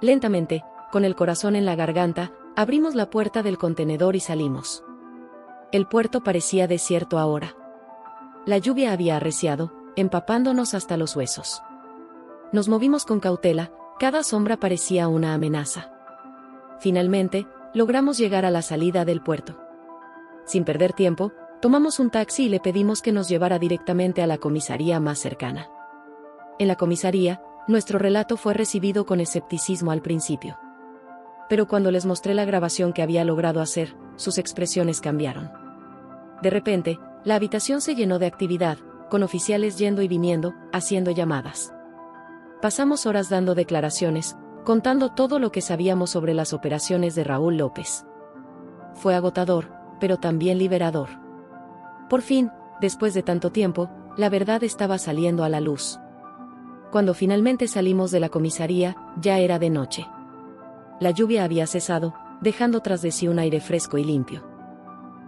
Lentamente, con el corazón en la garganta, abrimos la puerta del contenedor y salimos. El puerto parecía desierto ahora. La lluvia había arreciado, empapándonos hasta los huesos. Nos movimos con cautela, cada sombra parecía una amenaza. Finalmente, logramos llegar a la salida del puerto. Sin perder tiempo, tomamos un taxi y le pedimos que nos llevara directamente a la comisaría más cercana. En la comisaría, nuestro relato fue recibido con escepticismo al principio. Pero cuando les mostré la grabación que había logrado hacer, sus expresiones cambiaron. De repente, la habitación se llenó de actividad, con oficiales yendo y viniendo, haciendo llamadas. Pasamos horas dando declaraciones, contando todo lo que sabíamos sobre las operaciones de Raúl López. Fue agotador, pero también liberador. Por fin, después de tanto tiempo, la verdad estaba saliendo a la luz. Cuando finalmente salimos de la comisaría, ya era de noche. La lluvia había cesado, dejando tras de sí un aire fresco y limpio.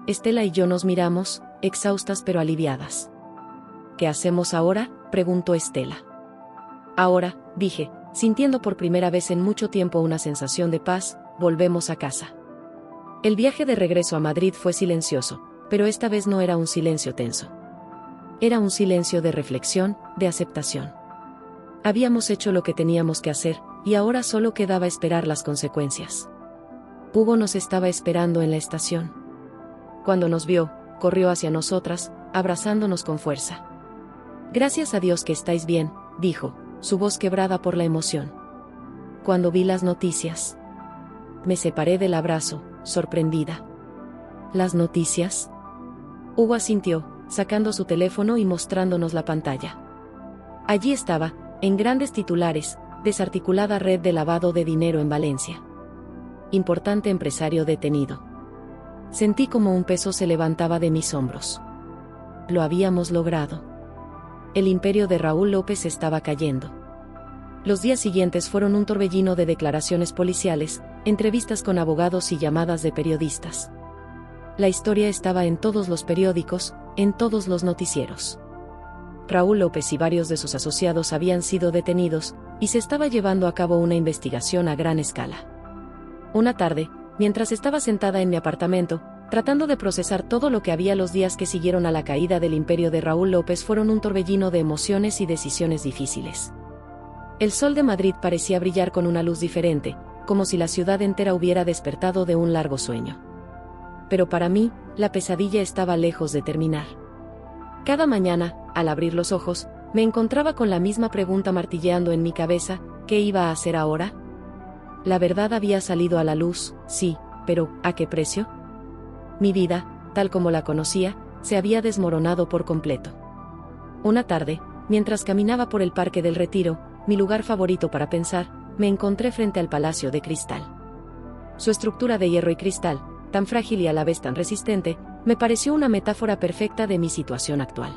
Estela y yo nos miramos, exhaustas pero aliviadas. ¿Qué hacemos ahora?, preguntó Estela. Ahora, dije, sintiendo por primera vez en mucho tiempo una sensación de paz, volvemos a casa. El viaje de regreso a Madrid fue silencioso, pero esta vez no era un silencio tenso. Era un silencio de reflexión, de aceptación. Habíamos hecho lo que teníamos que hacer, y ahora solo quedaba esperar las consecuencias. Hugo nos estaba esperando en la estación. Cuando nos vio, corrió hacia nosotras, abrazándonos con fuerza. Gracias a Dios que estáis bien, dijo, su voz quebrada por la emoción. Cuando vi las noticias, me separé del abrazo, sorprendida. ¿Las noticias? Hugo asintió, sacando su teléfono y mostrándonos la pantalla. Allí estaba, en grandes titulares, desarticulada red de lavado de dinero en Valencia. Importante empresario detenido. Sentí como un peso se levantaba de mis hombros. Lo habíamos logrado. El imperio de Raúl López estaba cayendo. Los días siguientes fueron un torbellino de declaraciones policiales, entrevistas con abogados y llamadas de periodistas. La historia estaba en todos los periódicos, en todos los noticieros. Raúl López y varios de sus asociados habían sido detenidos, y se estaba llevando a cabo una investigación a gran escala. Una tarde, mientras estaba sentada en mi apartamento, tratando de procesar todo lo que había, los días que siguieron a la caída del imperio de Raúl López fueron un torbellino de emociones y decisiones difíciles. El sol de Madrid parecía brillar con una luz diferente, como si la ciudad entera hubiera despertado de un largo sueño. Pero para mí, la pesadilla estaba lejos de terminar. Cada mañana, al abrir los ojos, me encontraba con la misma pregunta martilleando en mi cabeza: ¿qué iba a hacer ahora? La verdad había salido a la luz, sí, pero ¿a qué precio? Mi vida, tal como la conocía, se había desmoronado por completo. Una tarde, mientras caminaba por el Parque del Retiro, mi lugar favorito para pensar, me encontré frente al Palacio de Cristal. Su estructura de hierro y cristal, tan frágil y a la vez tan resistente, me pareció una metáfora perfecta de mi situación actual.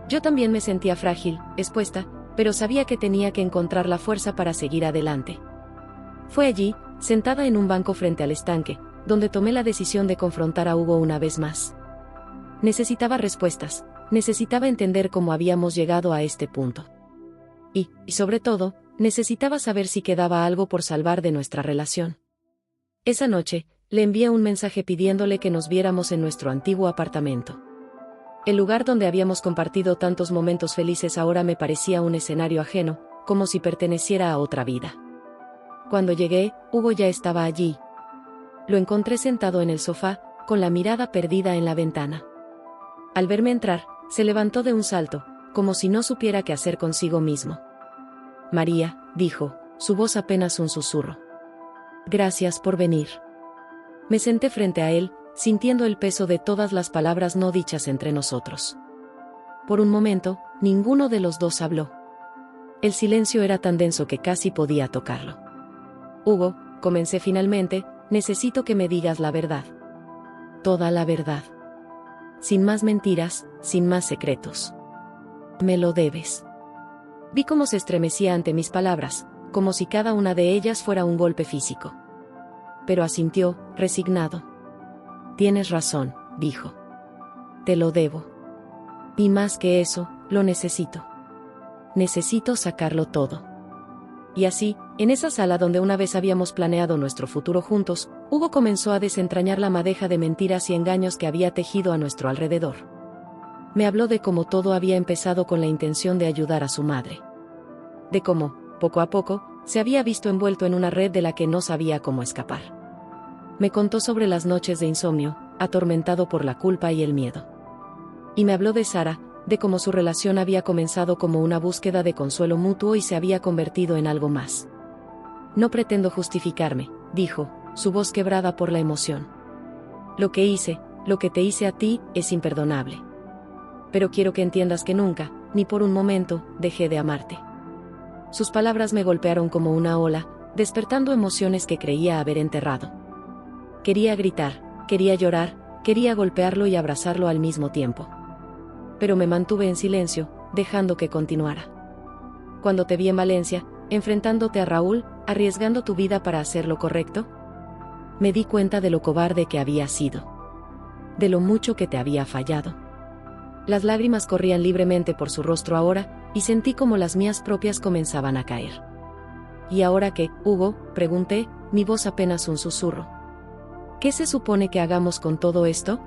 Yo también me sentía frágil, expuesta, pero sabía que tenía que encontrar la fuerza para seguir adelante. Fue allí, sentada en un banco frente al estanque, donde tomé la decisión de confrontar a Hugo una vez más. Necesitaba respuestas, necesitaba entender cómo habíamos llegado a este punto. Y sobre todo, necesitaba saber si quedaba algo por salvar de nuestra relación. Esa noche, le envié un mensaje pidiéndole que nos viéramos en nuestro antiguo apartamento. El lugar donde habíamos compartido tantos momentos felices ahora me parecía un escenario ajeno, como si perteneciera a otra vida. Cuando llegué, Hugo ya estaba allí. Lo encontré sentado en el sofá, con la mirada perdida en la ventana. Al verme entrar, se levantó de un salto, como si no supiera qué hacer consigo mismo. María, dijo, su voz apenas un susurro. Gracias por venir. Me senté frente a él, sintiendo el peso de todas las palabras no dichas entre nosotros. Por un momento, ninguno de los dos habló. El silencio era tan denso que casi podía tocarlo. Hugo, comencé finalmente, necesito que me digas la verdad. Toda la verdad. Sin más mentiras, sin más secretos. Me lo debes. Vi cómo se estremecía ante mis palabras, como si cada una de ellas fuera un golpe físico. Pero asintió, resignado. Tienes razón, dijo. Te lo debo. Y más que eso, lo necesito. Necesito sacarlo todo. Y así, en esa sala donde una vez habíamos planeado nuestro futuro juntos, Hugo comenzó a desentrañar la madeja de mentiras y engaños que había tejido a nuestro alrededor. Me habló de cómo todo había empezado con la intención de ayudar a su madre. De cómo, poco a poco, se había visto envuelto en una red de la que no sabía cómo escapar. Me contó sobre las noches de insomnio, atormentado por la culpa y el miedo. Y me habló de Sara, de cómo su relación había comenzado como una búsqueda de consuelo mutuo y se había convertido en algo más. No pretendo justificarme, dijo, su voz quebrada por la emoción. Lo que hice, lo que te hice a ti, es imperdonable. Pero quiero que entiendas que nunca, ni por un momento, dejé de amarte. Sus palabras me golpearon como una ola, despertando emociones que creía haber enterrado. Quería gritar, quería llorar, quería golpearlo y abrazarlo al mismo tiempo. Pero me mantuve en silencio, dejando que continuara. Cuando te vi en Valencia, enfrentándote a Raúl, arriesgando tu vida para hacer lo correcto, me di cuenta de lo cobarde que había sido. De lo mucho que te había fallado. Las lágrimas corrían libremente por su rostro ahora, y sentí como las mías propias comenzaban a caer. ¿Y ahora qué, Hugo?, pregunté, mi voz apenas un susurro. ¿Qué se supone que hagamos con todo esto?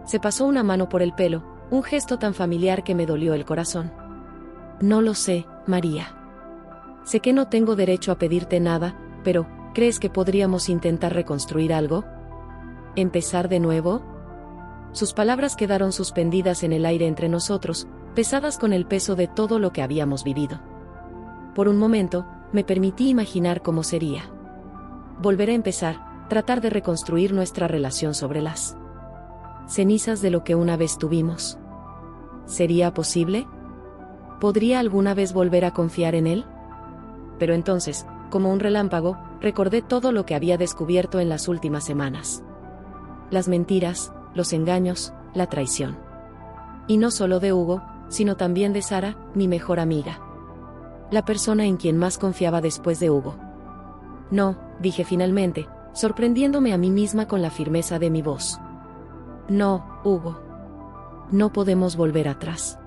Se pasó una mano por el pelo, un gesto tan familiar que me dolió el corazón. No lo sé, María. Sé que no tengo derecho a pedirte nada, pero, ¿crees que podríamos intentar reconstruir algo? ¿Empezar de nuevo? Sus palabras quedaron suspendidas en el aire entre nosotros, pesadas con el peso de todo lo que habíamos vivido. Por un momento, me permití imaginar cómo sería. Volver a empezar, tratar de reconstruir nuestra relación sobre las cenizas de lo que una vez tuvimos. ¿Sería posible? ¿Podría alguna vez volver a confiar en él? Pero entonces, como un relámpago, recordé todo lo que había descubierto en las últimas semanas. Las mentiras, los engaños, la traición. Y no solo de Hugo, sino también de Sara, mi mejor amiga. La persona en quien más confiaba después de Hugo. No, dije finalmente, sorprendiéndome a mí misma con la firmeza de mi voz. No, Hugo. No podemos volver atrás.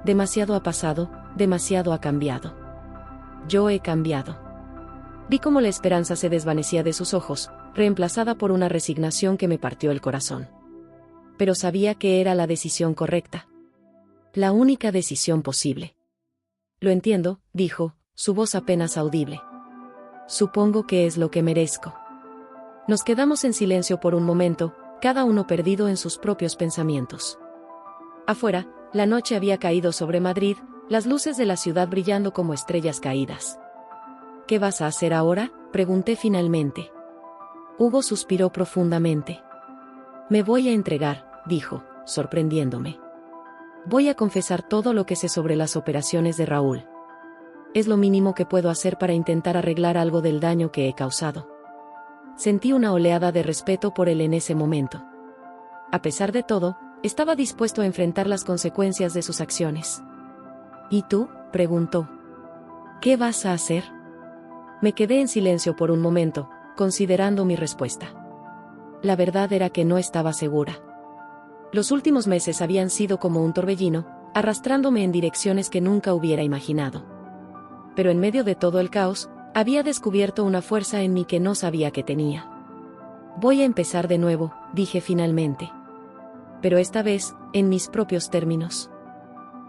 Demasiado ha pasado, demasiado ha cambiado. Yo he cambiado. Vi cómo la esperanza se desvanecía de sus ojos, reemplazada por una resignación que me partió el corazón. Pero sabía que era la decisión correcta. La única decisión posible. Lo entiendo, dijo, su voz apenas audible. Supongo que es lo que merezco. Nos quedamos en silencio por un momento, cada uno perdido en sus propios pensamientos. Afuera, la noche había caído sobre Madrid, las luces de la ciudad brillando como estrellas caídas. ¿Qué vas a hacer ahora?, pregunté finalmente. Hugo suspiró profundamente. Me voy a entregar, dijo, sorprendiéndome. Voy a confesar todo lo que sé sobre las operaciones de Raúl. Es lo mínimo que puedo hacer para intentar arreglar algo del daño que he causado. Sentí una oleada de respeto por él en ese momento. A pesar de todo, estaba dispuesto a enfrentar las consecuencias de sus acciones. ¿Y tú?, preguntó. ¿Qué vas a hacer? Me quedé en silencio por un momento, considerando mi respuesta. La verdad era que no estaba segura. Los últimos meses habían sido como un torbellino, arrastrándome en direcciones que nunca hubiera imaginado. Pero en medio de todo el caos, había descubierto una fuerza en mí que no sabía que tenía. Voy a empezar de nuevo, dije finalmente. Pero esta vez, en mis propios términos.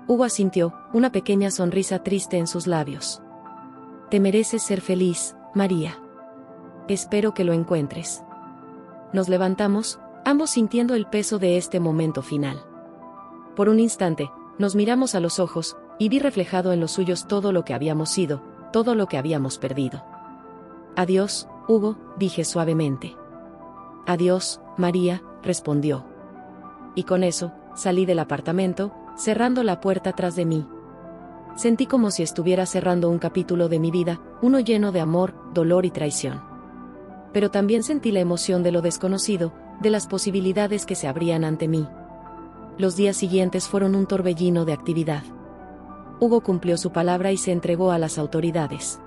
Hugo asintió, una pequeña sonrisa triste en sus labios. Te mereces ser feliz, María. Espero que lo encuentres. Nos levantamos, ambos sintiendo el peso de este momento final. Por un instante, nos miramos a los ojos, y vi reflejado en los suyos todo lo que habíamos sido, todo lo que habíamos perdido. Adiós, Hugo, dije suavemente. Adiós, María, respondió. Y con eso, salí del apartamento, cerrando la puerta tras de mí. Sentí como si estuviera cerrando un capítulo de mi vida, uno lleno de amor, dolor y traición. Pero también sentí la emoción de lo desconocido, de las posibilidades que se abrían ante mí. Los días siguientes fueron un torbellino de actividad. Hugo cumplió su palabra y se entregó a las autoridades.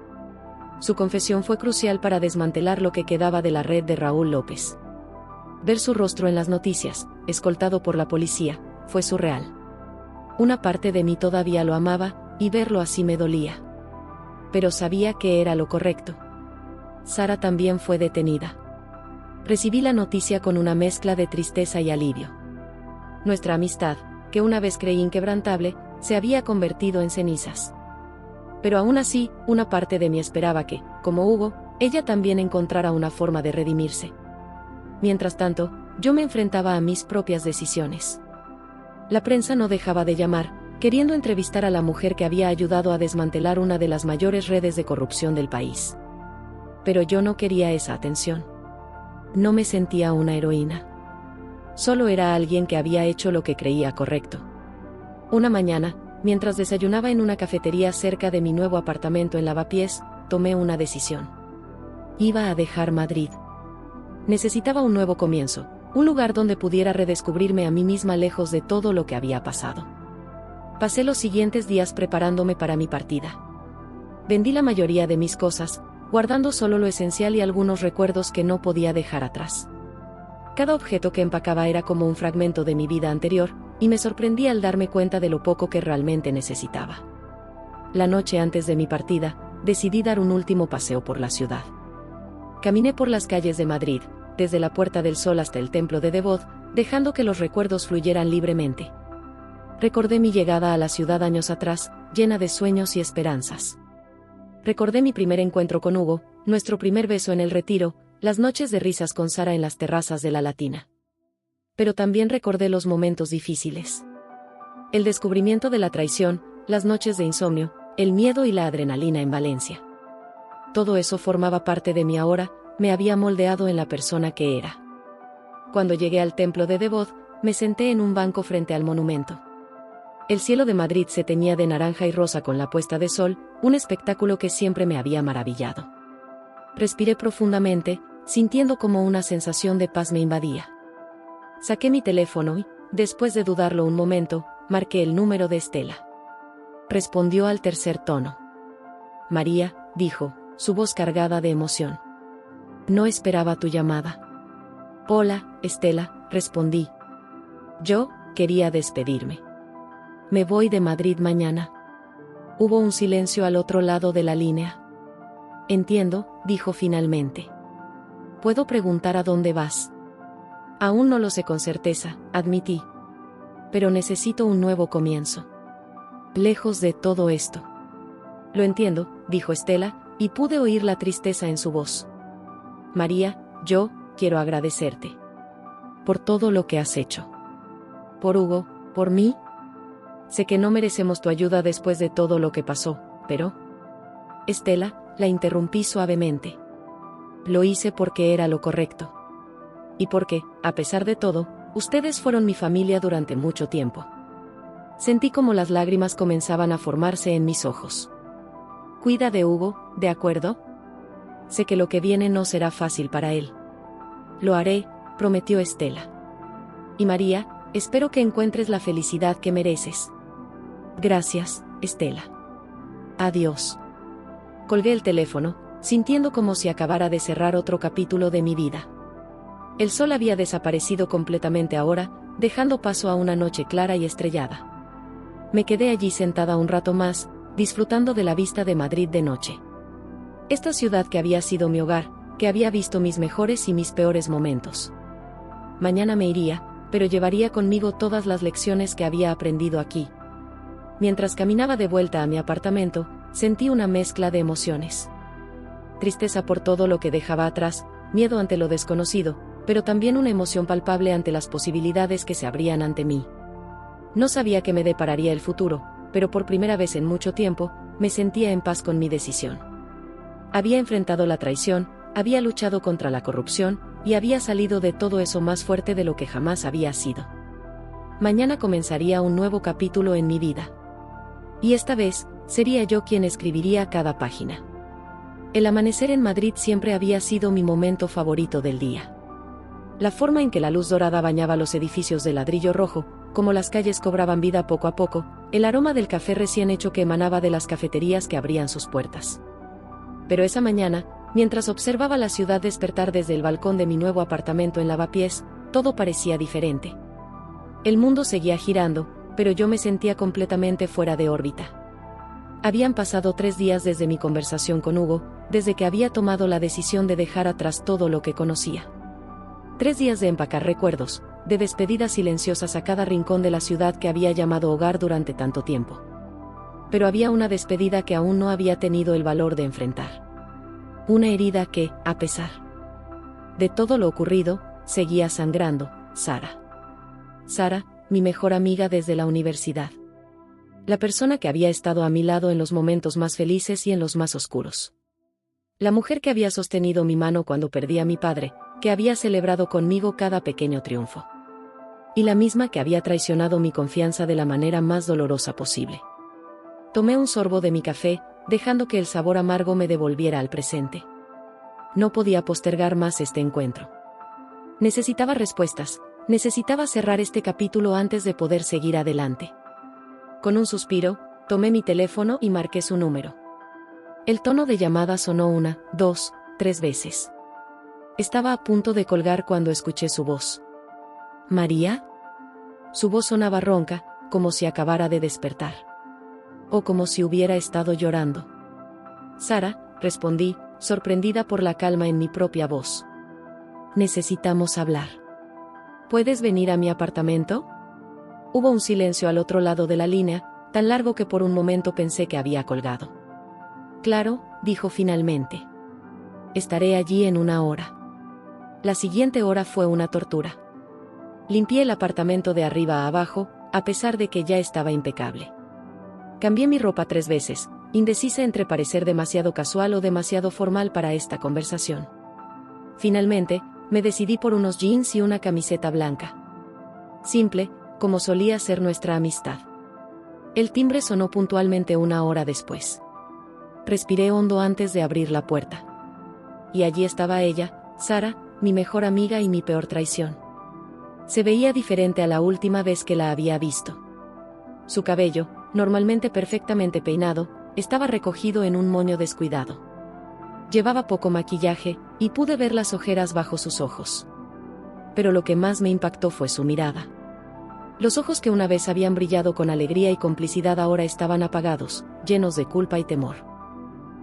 Su confesión fue crucial para desmantelar lo que quedaba de la red de Raúl López. Ver su rostro en las noticias, escoltado por la policía, fue surreal. Una parte de mí todavía lo amaba, y verlo así me dolía. Pero sabía que era lo correcto. Sara también fue detenida. Recibí la noticia con una mezcla de tristeza y alivio. Nuestra amistad, que una vez creí inquebrantable, se había convertido en cenizas. Pero aún así, una parte de mí esperaba que, como Hugo, ella también encontrara una forma de redimirse. Mientras tanto, yo me enfrentaba a mis propias decisiones. La prensa no dejaba de llamar, queriendo entrevistar a la mujer que había ayudado a desmantelar una de las mayores redes de corrupción del país. Pero yo no quería esa atención. No me sentía una heroína. Solo era alguien que había hecho lo que creía correcto. Una mañana, mientras desayunaba en una cafetería cerca de mi nuevo apartamento en Lavapiés, tomé una decisión. Iba a dejar Madrid. Necesitaba un nuevo comienzo, un lugar donde pudiera redescubrirme a mí misma lejos de todo lo que había pasado. Pasé los siguientes días preparándome para mi partida. Vendí la mayoría de mis cosas, guardando solo lo esencial y algunos recuerdos que no podía dejar atrás. Cada objeto que empacaba era como un fragmento de mi vida anterior, y me sorprendí al darme cuenta de lo poco que realmente necesitaba. La noche antes de mi partida, decidí dar un último paseo por la ciudad. Caminé por las calles de Madrid, desde la Puerta del Sol hasta el Templo de Devot, dejando que los recuerdos fluyeran libremente. Recordé mi llegada a la ciudad años atrás, llena de sueños y esperanzas. Recordé mi primer encuentro con Hugo, nuestro primer beso en el Retiro, las noches de risas con Sara en las terrazas de la Latina. Pero también recordé los momentos difíciles. El descubrimiento de la traición, las noches de insomnio, el miedo y la adrenalina en Valencia. Todo eso formaba parte de mí ahora, me había moldeado en la persona que era. Cuando llegué al Templo de Devot, me senté en un banco frente al monumento. El cielo de Madrid se teñía de naranja y rosa con la puesta de sol, un espectáculo que siempre me había maravillado. Respiré profundamente, sintiendo como una sensación de paz me invadía. Saqué mi teléfono y, después de dudarlo un momento, marqué el número de Estela. Respondió al tercer tono. María, dijo, su voz cargada de emoción. No esperaba tu llamada. Hola, Estela, respondí. Yo quería despedirme. Me voy de Madrid mañana. Hubo un silencio al otro lado de la línea. Entiendo, dijo finalmente. ¿Puedo preguntar a dónde vas? Aún no lo sé con certeza, admití. Pero necesito un nuevo comienzo. Lejos de todo esto. Lo entiendo, dijo Estela, y pude oír la tristeza en su voz. María, yo quiero agradecerte. Por todo lo que has hecho. Por Hugo, por mí. Sé que no merecemos tu ayuda después de todo lo que pasó, pero... Estela, la interrumpí suavemente. Lo hice porque era lo correcto. Y porque, a pesar de todo, ustedes fueron mi familia durante mucho tiempo. Sentí como las lágrimas comenzaban a formarse en mis ojos. Cuida de Hugo, ¿de acuerdo? Sé que lo que viene no será fácil para él. Lo haré, prometió Estela. Y María, espero que encuentres la felicidad que mereces. Gracias, Estela. Adiós. Colgué el teléfono, sintiendo como si acabara de cerrar otro capítulo de mi vida. El sol había desaparecido completamente ahora, dejando paso a una noche clara y estrellada. Me quedé allí sentada un rato más, disfrutando de la vista de Madrid de noche. Esta ciudad que había sido mi hogar, que había visto mis mejores y mis peores momentos. Mañana me iría, pero llevaría conmigo todas las lecciones que había aprendido aquí. Mientras caminaba de vuelta a mi apartamento, sentí una mezcla de emociones. Tristeza por todo lo que dejaba atrás, miedo ante lo desconocido, pero también una emoción palpable ante las posibilidades que se abrían ante mí. No sabía qué me depararía el futuro, pero por primera vez en mucho tiempo, me sentía en paz con mi decisión. Había enfrentado la traición, había luchado contra la corrupción, y había salido de todo eso más fuerte de lo que jamás había sido. Mañana comenzaría un nuevo capítulo en mi vida. Y esta vez, sería yo quien escribiría cada página. El amanecer en Madrid siempre había sido mi momento favorito del día. La forma en que la luz dorada bañaba los edificios de ladrillo rojo, como las calles cobraban vida poco a poco, el aroma del café recién hecho que emanaba de las cafeterías que abrían sus puertas. Pero esa mañana, mientras observaba la ciudad despertar desde el balcón de mi nuevo apartamento en Lavapiés, todo parecía diferente. El mundo seguía girando, pero yo me sentía completamente fuera de órbita. Habían pasado 3 días desde mi conversación con Hugo, desde que había tomado la decisión de dejar atrás todo lo que conocía. 3 días de empacar recuerdos, de despedidas silenciosas a cada rincón de la ciudad que había llamado hogar durante tanto tiempo. Pero había una despedida que aún no había tenido el valor de enfrentar. Una herida que, a pesar de todo lo ocurrido, seguía sangrando. Sara, mi mejor amiga desde la universidad. La persona que había estado a mi lado en los momentos más felices y en los más oscuros. La mujer que había sostenido mi mano cuando perdí a mi padre, que había celebrado conmigo cada pequeño triunfo. Y la misma que había traicionado mi confianza de la manera más dolorosa posible. Tomé un sorbo de mi café, dejando que el sabor amargo me devolviera al presente. No podía postergar más este encuentro. Necesitaba respuestas, necesitaba cerrar este capítulo antes de poder seguir adelante. Con un suspiro, tomé mi teléfono y marqué su número. El tono de llamada sonó 1, 2, 3 veces. Estaba a punto de colgar cuando escuché su voz. ¿María? Su voz sonaba ronca, como si acabara de despertar. O como si hubiera estado llorando. Sara, respondí, sorprendida por la calma en mi propia voz. Necesitamos hablar. ¿Puedes venir a mi apartamento? Hubo un silencio al otro lado de la línea, tan largo que por un momento pensé que había colgado. Claro, dijo finalmente. Estaré allí en 1 hora. La siguiente hora fue una tortura. Limpié el apartamento de arriba a abajo, a pesar de que ya estaba impecable. Cambié mi ropa 3 veces, indecisa entre parecer demasiado casual o demasiado formal para esta conversación. Finalmente, me decidí por unos jeans y una camiseta blanca. Simple, como solía ser nuestra amistad. El timbre sonó puntualmente 1 hora después. Respiré hondo antes de abrir la puerta. Y allí estaba ella, Sara, mi mejor amiga y mi peor traición. Se veía diferente a la última vez que la había visto. Su cabello, normalmente perfectamente peinado, estaba recogido en un moño descuidado. Llevaba poco maquillaje, y pude ver las ojeras bajo sus ojos. Pero lo que más me impactó fue su mirada. Los ojos que una vez habían brillado con alegría y complicidad ahora estaban apagados, llenos de culpa y temor.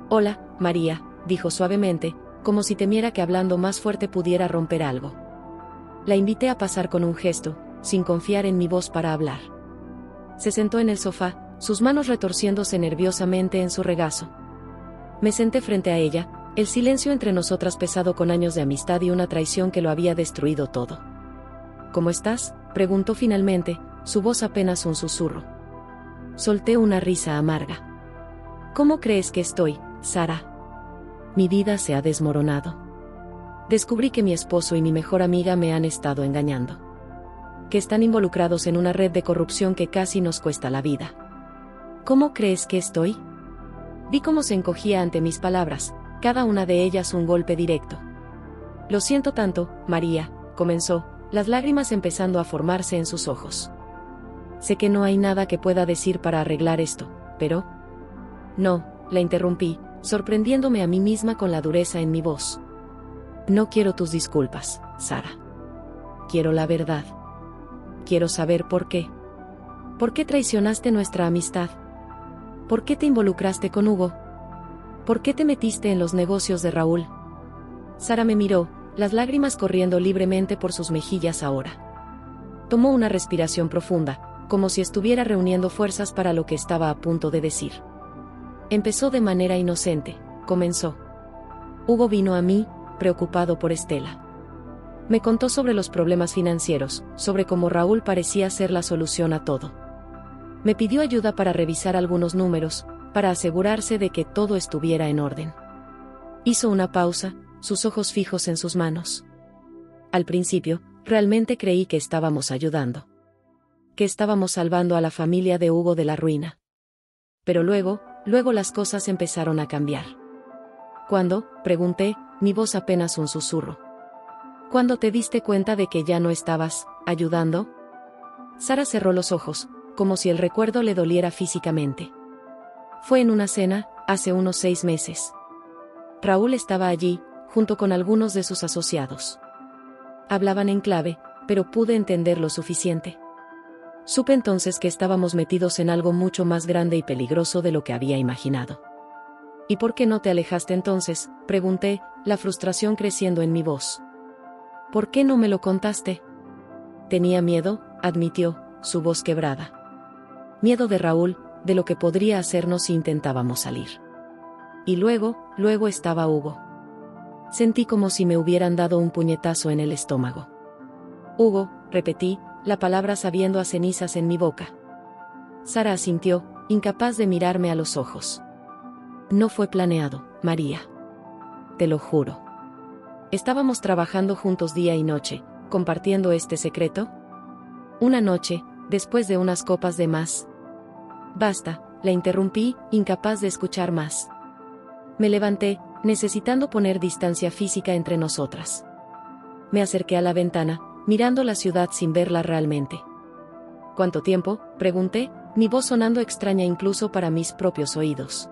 «Hola, María», dijo suavemente, como si temiera que hablando más fuerte pudiera romper algo. La invité a pasar con un gesto, sin confiar en mi voz para hablar. Se sentó en el sofá, sus manos retorciéndose nerviosamente en su regazo. Me senté frente a ella, el silencio entre nosotras pesado con años de amistad y una traición que lo había destruido todo. «¿Cómo estás?», preguntó finalmente, su voz apenas un susurro. Solté una risa amarga. «¿Cómo crees que estoy, Sara? Mi vida se ha desmoronado. Descubrí que mi esposo y mi mejor amiga me han estado engañando. Que están involucrados en una red de corrupción que casi nos cuesta la vida. ¿Cómo crees que estoy?». Vi cómo se encogía ante mis palabras, cada una de ellas un golpe directo. «Lo siento tanto, María», comenzó, las lágrimas empezando a formarse en sus ojos. «Sé que no hay nada que pueda decir para arreglar esto, pero...». «No», la interrumpí, sorprendiéndome a mí misma con la dureza en mi voz. «No quiero tus disculpas, Sara. Quiero la verdad. Quiero saber por qué. ¿Por qué traicionaste nuestra amistad? ¿Por qué te involucraste con Hugo? ¿Por qué te metiste en los negocios de Raúl?». Sara me miró, las lágrimas corriendo libremente por sus mejillas ahora. Tomó una respiración profunda, como si estuviera reuniendo fuerzas para lo que estaba a punto de decir. Empezó de manera inocente, comenzó. «Hugo vino a mí, preocupado por Estela. Me contó sobre los problemas financieros, sobre cómo Raúl parecía ser la solución a todo. Me pidió ayuda para revisar algunos números, para asegurarse de que todo estuviera en orden». Hizo una pausa, sus ojos fijos en sus manos. Al principio, realmente creí que estábamos ayudando. Que estábamos salvando a la familia de Hugo de la ruina. Pero luego las cosas empezaron a cambiar. «¿Cuándo?», pregunté, mi voz apenas un susurro. «¿Cuándo te diste cuenta de que ya no estabas ayudando?». Sara cerró los ojos, como si el recuerdo le doliera físicamente. Fue en una cena, hace unos 6 meses. Raúl estaba allí, junto con algunos de sus asociados. Hablaban en clave, pero pude entender lo suficiente. Supe entonces que estábamos metidos en algo mucho más grande y peligroso de lo que había imaginado. ¿Y por qué no te alejaste entonces?, pregunté, la frustración creciendo en mi voz. ¿Por qué no me lo contaste? Tenía miedo, admitió, su voz quebrada. Miedo de Raúl, de lo que podría hacernos si intentábamos salir. Y luego estaba Hugo. Sentí como si me hubieran dado un puñetazo en el estómago. Hugo, repetí, la palabra sabiendo a cenizas en mi boca. Sara asintió, incapaz de mirarme a los ojos. No fue planeado, María. Te lo juro. Estábamos trabajando juntos día y noche, compartiendo este secreto. Una noche, después de unas copas de más. Basta, la interrumpí, incapaz de escuchar más. Me levanté, necesitando poner distancia física entre nosotras. Me acerqué a la ventana, mirando la ciudad sin verla realmente. ¿Cuánto tiempo?, pregunté, mi voz sonando extraña incluso para mis propios oídos.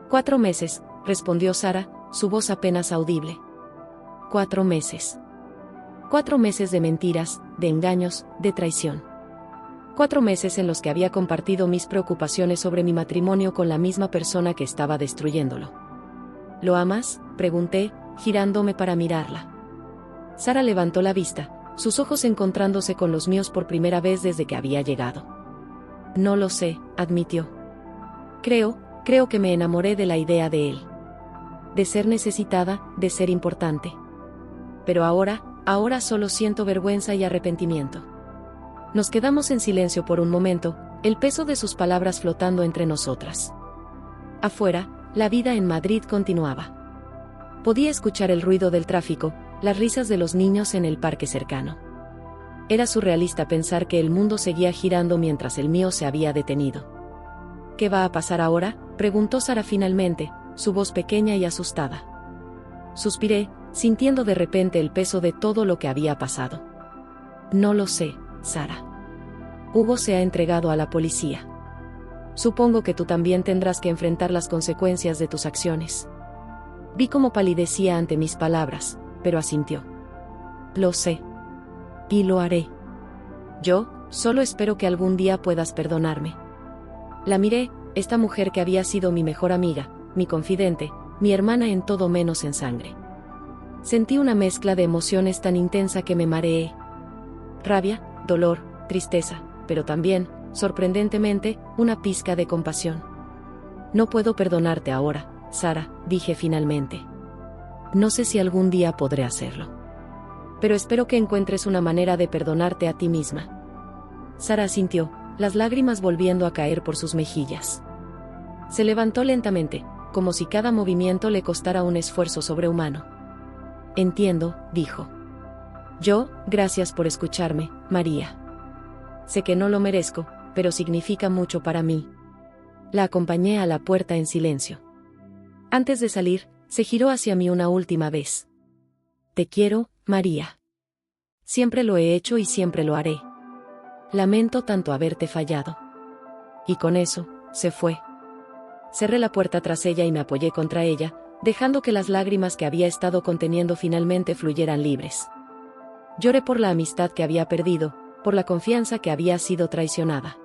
4 meses, respondió Sara, su voz apenas audible. 4 meses. 4 meses de mentiras, de engaños, de traición. 4 meses en los que había compartido mis preocupaciones sobre mi matrimonio con la misma persona que estaba destruyéndolo. ¿Lo amas?, pregunté, girándome para mirarla. Sara levantó la vista, sus ojos encontrándose con los míos por primera vez desde que había llegado. No lo sé, admitió. Creo que me enamoré de la idea de él. De ser necesitada, de ser importante. Pero ahora solo siento vergüenza y arrepentimiento. Nos quedamos en silencio por un momento, el peso de sus palabras flotando entre nosotras. Afuera, la vida en Madrid continuaba. Podía escuchar el ruido del tráfico, las risas de los niños en el parque cercano. Era surrealista pensar que el mundo seguía girando mientras el mío se había detenido. ¿Qué va a pasar ahora?, preguntó Sara finalmente, su voz pequeña y asustada. Suspiré, sintiendo de repente el peso de todo lo que había pasado. No lo sé, Sara. Hugo se ha entregado a la policía. Supongo que tú también tendrás que enfrentar las consecuencias de tus acciones. Vi cómo palidecía ante mis palabras, pero asintió. Lo sé. Y lo haré. Yo, solo espero que algún día puedas perdonarme. La miré, esta mujer que había sido mi mejor amiga, mi confidente, mi hermana en todo menos en sangre. Sentí una mezcla de emociones tan intensa que me mareé. Rabia, dolor, tristeza, pero también, sorprendentemente, una pizca de compasión. No puedo perdonarte ahora, Sara, dije finalmente. No sé si algún día podré hacerlo. Pero espero que encuentres una manera de perdonarte a ti misma. Sara asintió, las lágrimas volviendo a caer por sus mejillas. Se levantó lentamente, como si cada movimiento le costara un esfuerzo sobrehumano. Entiendo, dijo. Gracias por escucharme, María. Sé que no lo merezco, pero significa mucho para mí. La acompañé a la puerta en silencio. Antes de salir, se giró hacia mí una última vez. Te quiero, María. Siempre lo he hecho y siempre lo haré. Lamento tanto haberte fallado. Y con eso, se fue. Cerré la puerta tras ella y me apoyé contra ella, dejando que las lágrimas que había estado conteniendo finalmente fluyeran libres. Lloré por la amistad que había perdido, por la confianza que había sido traicionada.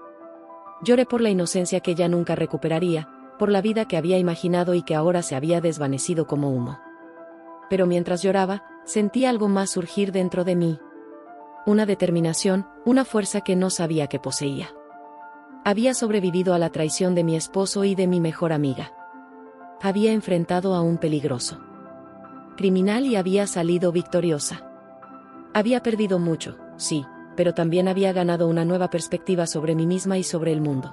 Lloré por la inocencia que ya nunca recuperaría, por la vida que había imaginado y que ahora se había desvanecido como humo. Pero mientras lloraba, sentí algo más surgir dentro de mí. Una determinación, una fuerza que no sabía que poseía. Había sobrevivido a la traición de mi esposo y de mi mejor amiga. Había enfrentado a un peligroso criminal y había salido victoriosa. Había perdido mucho, sí, pero también había ganado una nueva perspectiva sobre mí misma y sobre el mundo.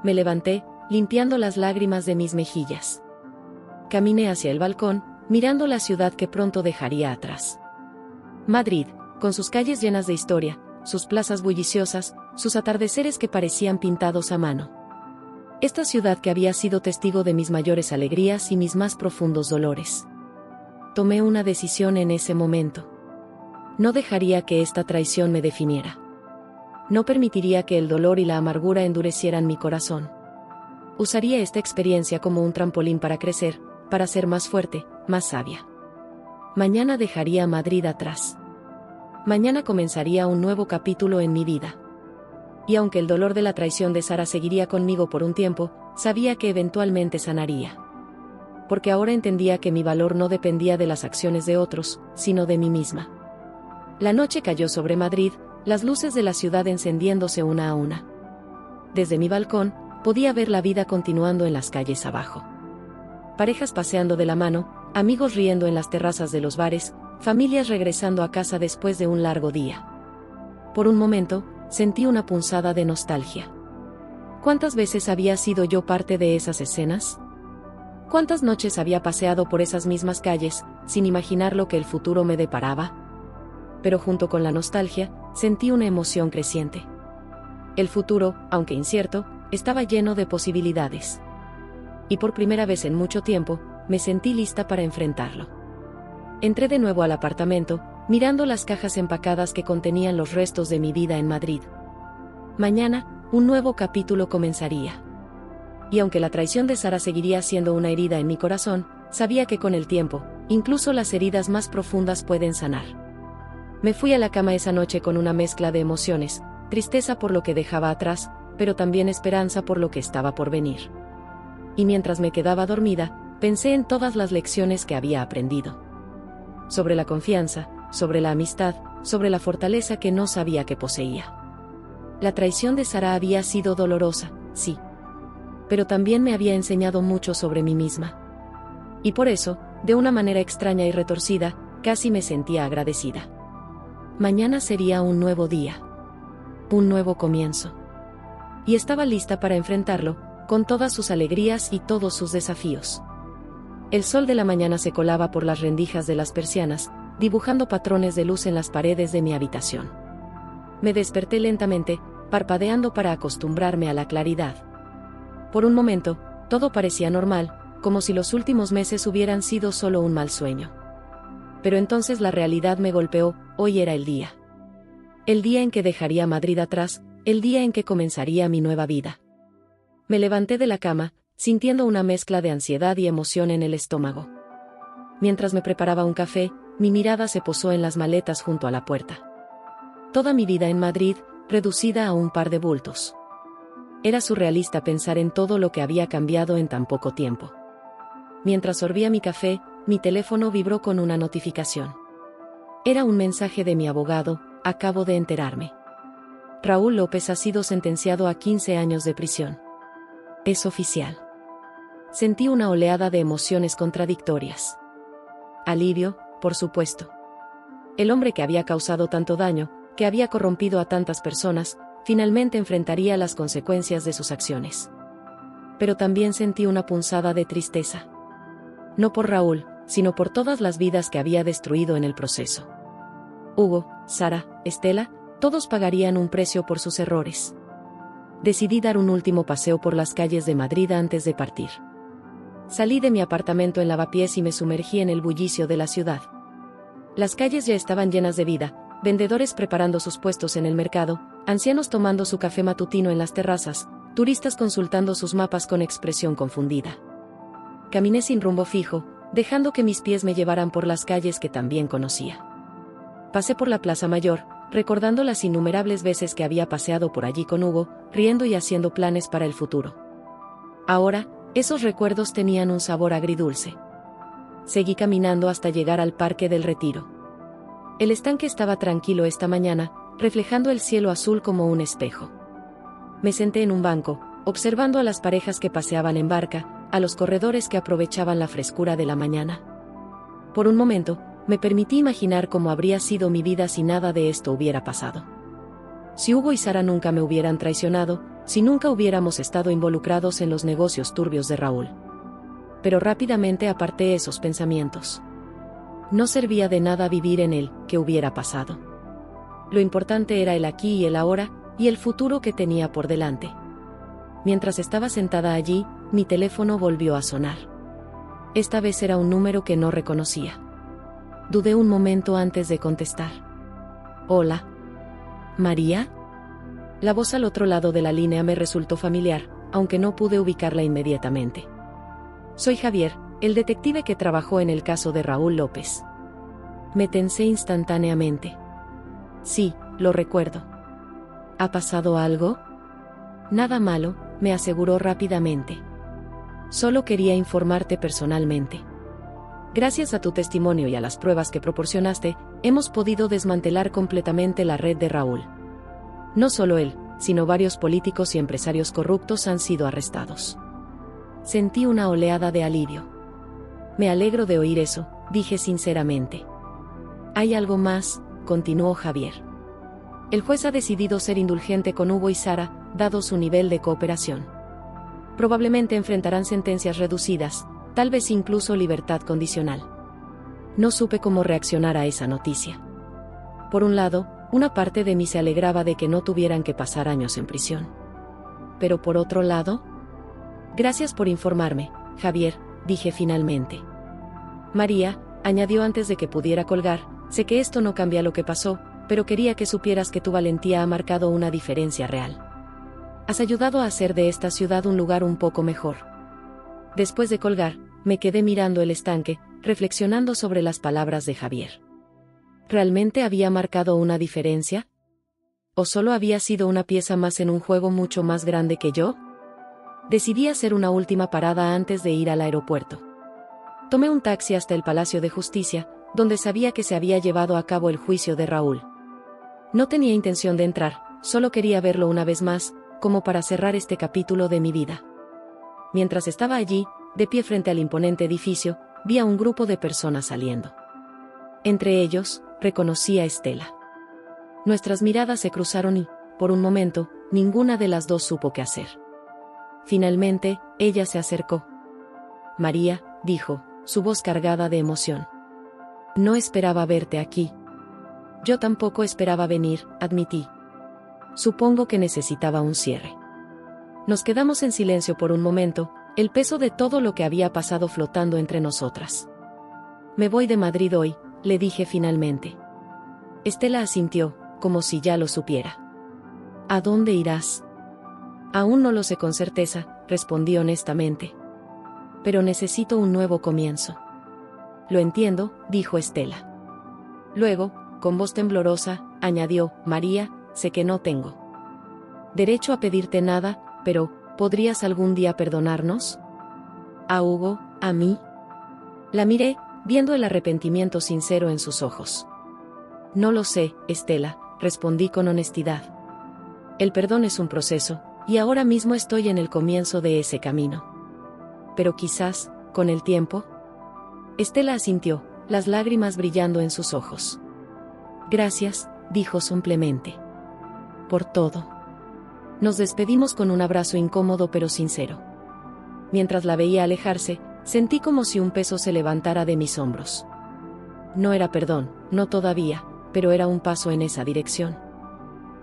Me levanté, limpiando las lágrimas de mis mejillas. Caminé hacia el balcón, mirando la ciudad que pronto dejaría atrás. Madrid, con sus calles llenas de historia, sus plazas bulliciosas, sus atardeceres que parecían pintados a mano. Esta ciudad que había sido testigo de mis mayores alegrías y mis más profundos dolores. Tomé una decisión en ese momento. No dejaría que esta traición me definiera. No permitiría que el dolor y la amargura endurecieran mi corazón. Usaría esta experiencia como un trampolín para crecer, para ser más fuerte, más sabia. Mañana dejaría Madrid atrás. Mañana comenzaría un nuevo capítulo en mi vida. Y aunque el dolor de la traición de Sara seguiría conmigo por un tiempo, sabía que eventualmente sanaría. Porque ahora entendía que mi valor no dependía de las acciones de otros, sino de mí misma. La noche cayó sobre Madrid, las luces de la ciudad encendiéndose una a una. Desde mi balcón, podía ver la vida continuando en las calles abajo. Parejas paseando de la mano, amigos riendo en las terrazas de los bares, familias regresando a casa después de un largo día. Por un momento, sentí una punzada de nostalgia. ¿Cuántas veces había sido yo parte de esas escenas? ¿Cuántas noches había paseado por esas mismas calles, sin imaginar lo que el futuro me deparaba? Pero junto con la nostalgia, sentí una emoción creciente. El futuro, aunque incierto, estaba lleno de posibilidades. Y por primera vez en mucho tiempo, me sentí lista para enfrentarlo. Entré de nuevo al apartamento, mirando las cajas empacadas que contenían los restos de mi vida en Madrid. Mañana, un nuevo capítulo comenzaría. Y aunque la traición de Sara seguiría siendo una herida en mi corazón, sabía que con el tiempo, incluso las heridas más profundas pueden sanar. Me fui a la cama esa noche con una mezcla de emociones, tristeza por lo que dejaba atrás, pero también esperanza por lo que estaba por venir. Y mientras me quedaba dormida, pensé en todas las lecciones que había aprendido. Sobre la confianza, sobre la amistad, sobre la fortaleza que no sabía que poseía. La traición de Sara había sido dolorosa, sí. Pero también me había enseñado mucho sobre mí misma. Y por eso, de una manera extraña y retorcida, casi me sentía agradecida. Mañana sería un nuevo día. Un nuevo comienzo. Y estaba lista para enfrentarlo, con todas sus alegrías y todos sus desafíos. El sol de la mañana se colaba por las rendijas de las persianas, dibujando patrones de luz en las paredes de mi habitación. Me desperté lentamente, parpadeando para acostumbrarme a la claridad. Por un momento, todo parecía normal, como si los últimos meses hubieran sido solo un mal sueño. Pero entonces la realidad me golpeó, hoy era el día. El día en que dejaría Madrid atrás, el día en que comenzaría mi nueva vida. Me levanté de la cama, sintiendo una mezcla de ansiedad y emoción en el estómago. Mientras me preparaba un café, mi mirada se posó en las maletas junto a la puerta. Toda mi vida en Madrid, reducida a un par de bultos. Era surrealista pensar en todo lo que había cambiado en tan poco tiempo. Mientras sorbía mi café, mi teléfono vibró con una notificación. Era un mensaje de mi abogado: acabo de enterarme. Raúl López ha sido sentenciado a 15 años de prisión. Es oficial. Sentí una oleada de emociones contradictorias. Alivio, por supuesto. El hombre que había causado tanto daño, que había corrompido a tantas personas, finalmente enfrentaría las consecuencias de sus acciones. Pero también sentí una punzada de tristeza. No por Raúl, sino por todas las vidas que había destruido en el proceso. Hugo, Sara, Estela, todos pagarían un precio por sus errores. Decidí dar un último paseo por las calles de Madrid antes de partir. Salí de mi apartamento en Lavapiés y me sumergí en el bullicio de la ciudad. Las calles ya estaban llenas de vida, vendedores preparando sus puestos en el mercado, ancianos tomando su café matutino en las terrazas, turistas consultando sus mapas con expresión confundida. Caminé sin rumbo fijo, dejando que mis pies me llevaran por las calles que también conocía. Pasé por la Plaza Mayor, recordando las innumerables veces que había paseado por allí con Hugo, riendo y haciendo planes para el futuro. Ahora, esos recuerdos tenían un sabor agridulce. Seguí caminando hasta llegar al Parque del Retiro. El estanque estaba tranquilo esta mañana, reflejando el cielo azul como un espejo. Me senté en un banco, observando a las parejas que paseaban en barca, a los corredores que aprovechaban la frescura de la mañana. Por un momento, me permití imaginar cómo habría sido mi vida si nada de esto hubiera pasado. Si Hugo y Sara nunca me hubieran traicionado, si nunca hubiéramos estado involucrados en los negocios turbios de Raúl. Pero rápidamente aparté esos pensamientos. No servía de nada vivir en el "qué hubiera pasado". Lo importante era el aquí y el ahora, y el futuro que tenía por delante. Mientras estaba sentada allí, mi teléfono volvió a sonar. Esta vez era un número que no reconocía. Dudé un momento antes de contestar. «Hola. ¿María?». La voz al otro lado de la línea me resultó familiar, aunque no pude ubicarla inmediatamente. Soy Javier, el detective que trabajó en el caso de Raúl López. Me tensé instantáneamente. Sí, lo recuerdo. ¿Ha pasado algo? Nada malo, me aseguró rápidamente. Solo quería informarte personalmente. Gracias a tu testimonio y a las pruebas que proporcionaste, hemos podido desmantelar completamente la red de Raúl. No solo él, sino varios políticos y empresarios corruptos han sido arrestados. Sentí una oleada de alivio. Me alegro de oír eso, dije sinceramente. Hay algo más, continuó Javier. El juez ha decidido ser indulgente con Hugo y Sara, dado su nivel de cooperación. Probablemente enfrentarán sentencias reducidas, tal vez incluso libertad condicional. No supe cómo reaccionar a esa noticia. Por un lado, una parte de mí se alegraba de que no tuvieran que pasar años en prisión. Pero por otro lado, gracias por informarme, Javier, dije finalmente. María, añadió antes de que pudiera colgar, sé que esto no cambia lo que pasó, pero quería que supieras que tu valentía ha marcado una diferencia real. Has ayudado a hacer de esta ciudad un lugar un poco mejor. Después de colgar, me quedé mirando el estanque, reflexionando sobre las palabras de Javier. ¿Realmente había marcado una diferencia? ¿O solo había sido una pieza más en un juego mucho más grande que yo? Decidí hacer una última parada antes de ir al aeropuerto. Tomé un taxi hasta el Palacio de Justicia, donde sabía que se había llevado a cabo el juicio de Raúl. No tenía intención de entrar, solo quería verlo una vez más, como para cerrar este capítulo de mi vida. Mientras estaba allí, de pie frente al imponente edificio, vi a un grupo de personas saliendo. Entre ellos, reconocí a Estela. Nuestras miradas se cruzaron y, por un momento, ninguna de las dos supo qué hacer. Finalmente, ella se acercó. María, dijo, su voz cargada de emoción. No esperaba verte aquí. Yo tampoco esperaba venir, admití. Supongo que necesitaba un cierre. Nos quedamos en silencio por un momento, el peso de todo lo que había pasado flotando entre nosotras. Me voy de Madrid hoy, le dije finalmente. Estela asintió, como si ya lo supiera. ¿A dónde irás? Aún no lo sé con certeza, respondí honestamente. Pero necesito un nuevo comienzo. Lo entiendo, dijo Estela. Luego, con voz temblorosa, añadió, María, sé que no tengo derecho a pedirte nada, pero, ¿podrías algún día perdonarnos? ¿A Hugo, a mí? La miré, viendo el arrepentimiento sincero en sus ojos. No lo sé, Estela, respondí con honestidad. El perdón es un proceso, y ahora mismo estoy en el comienzo de ese camino. Pero quizás, con el tiempo. Estela asintió, las lágrimas brillando en sus ojos. Gracias, dijo simplemente. Por todo. Nos despedimos con un abrazo incómodo pero sincero. Mientras la veía alejarse, sentí como si un peso se levantara de mis hombros. No era perdón, no todavía, pero era un paso en esa dirección.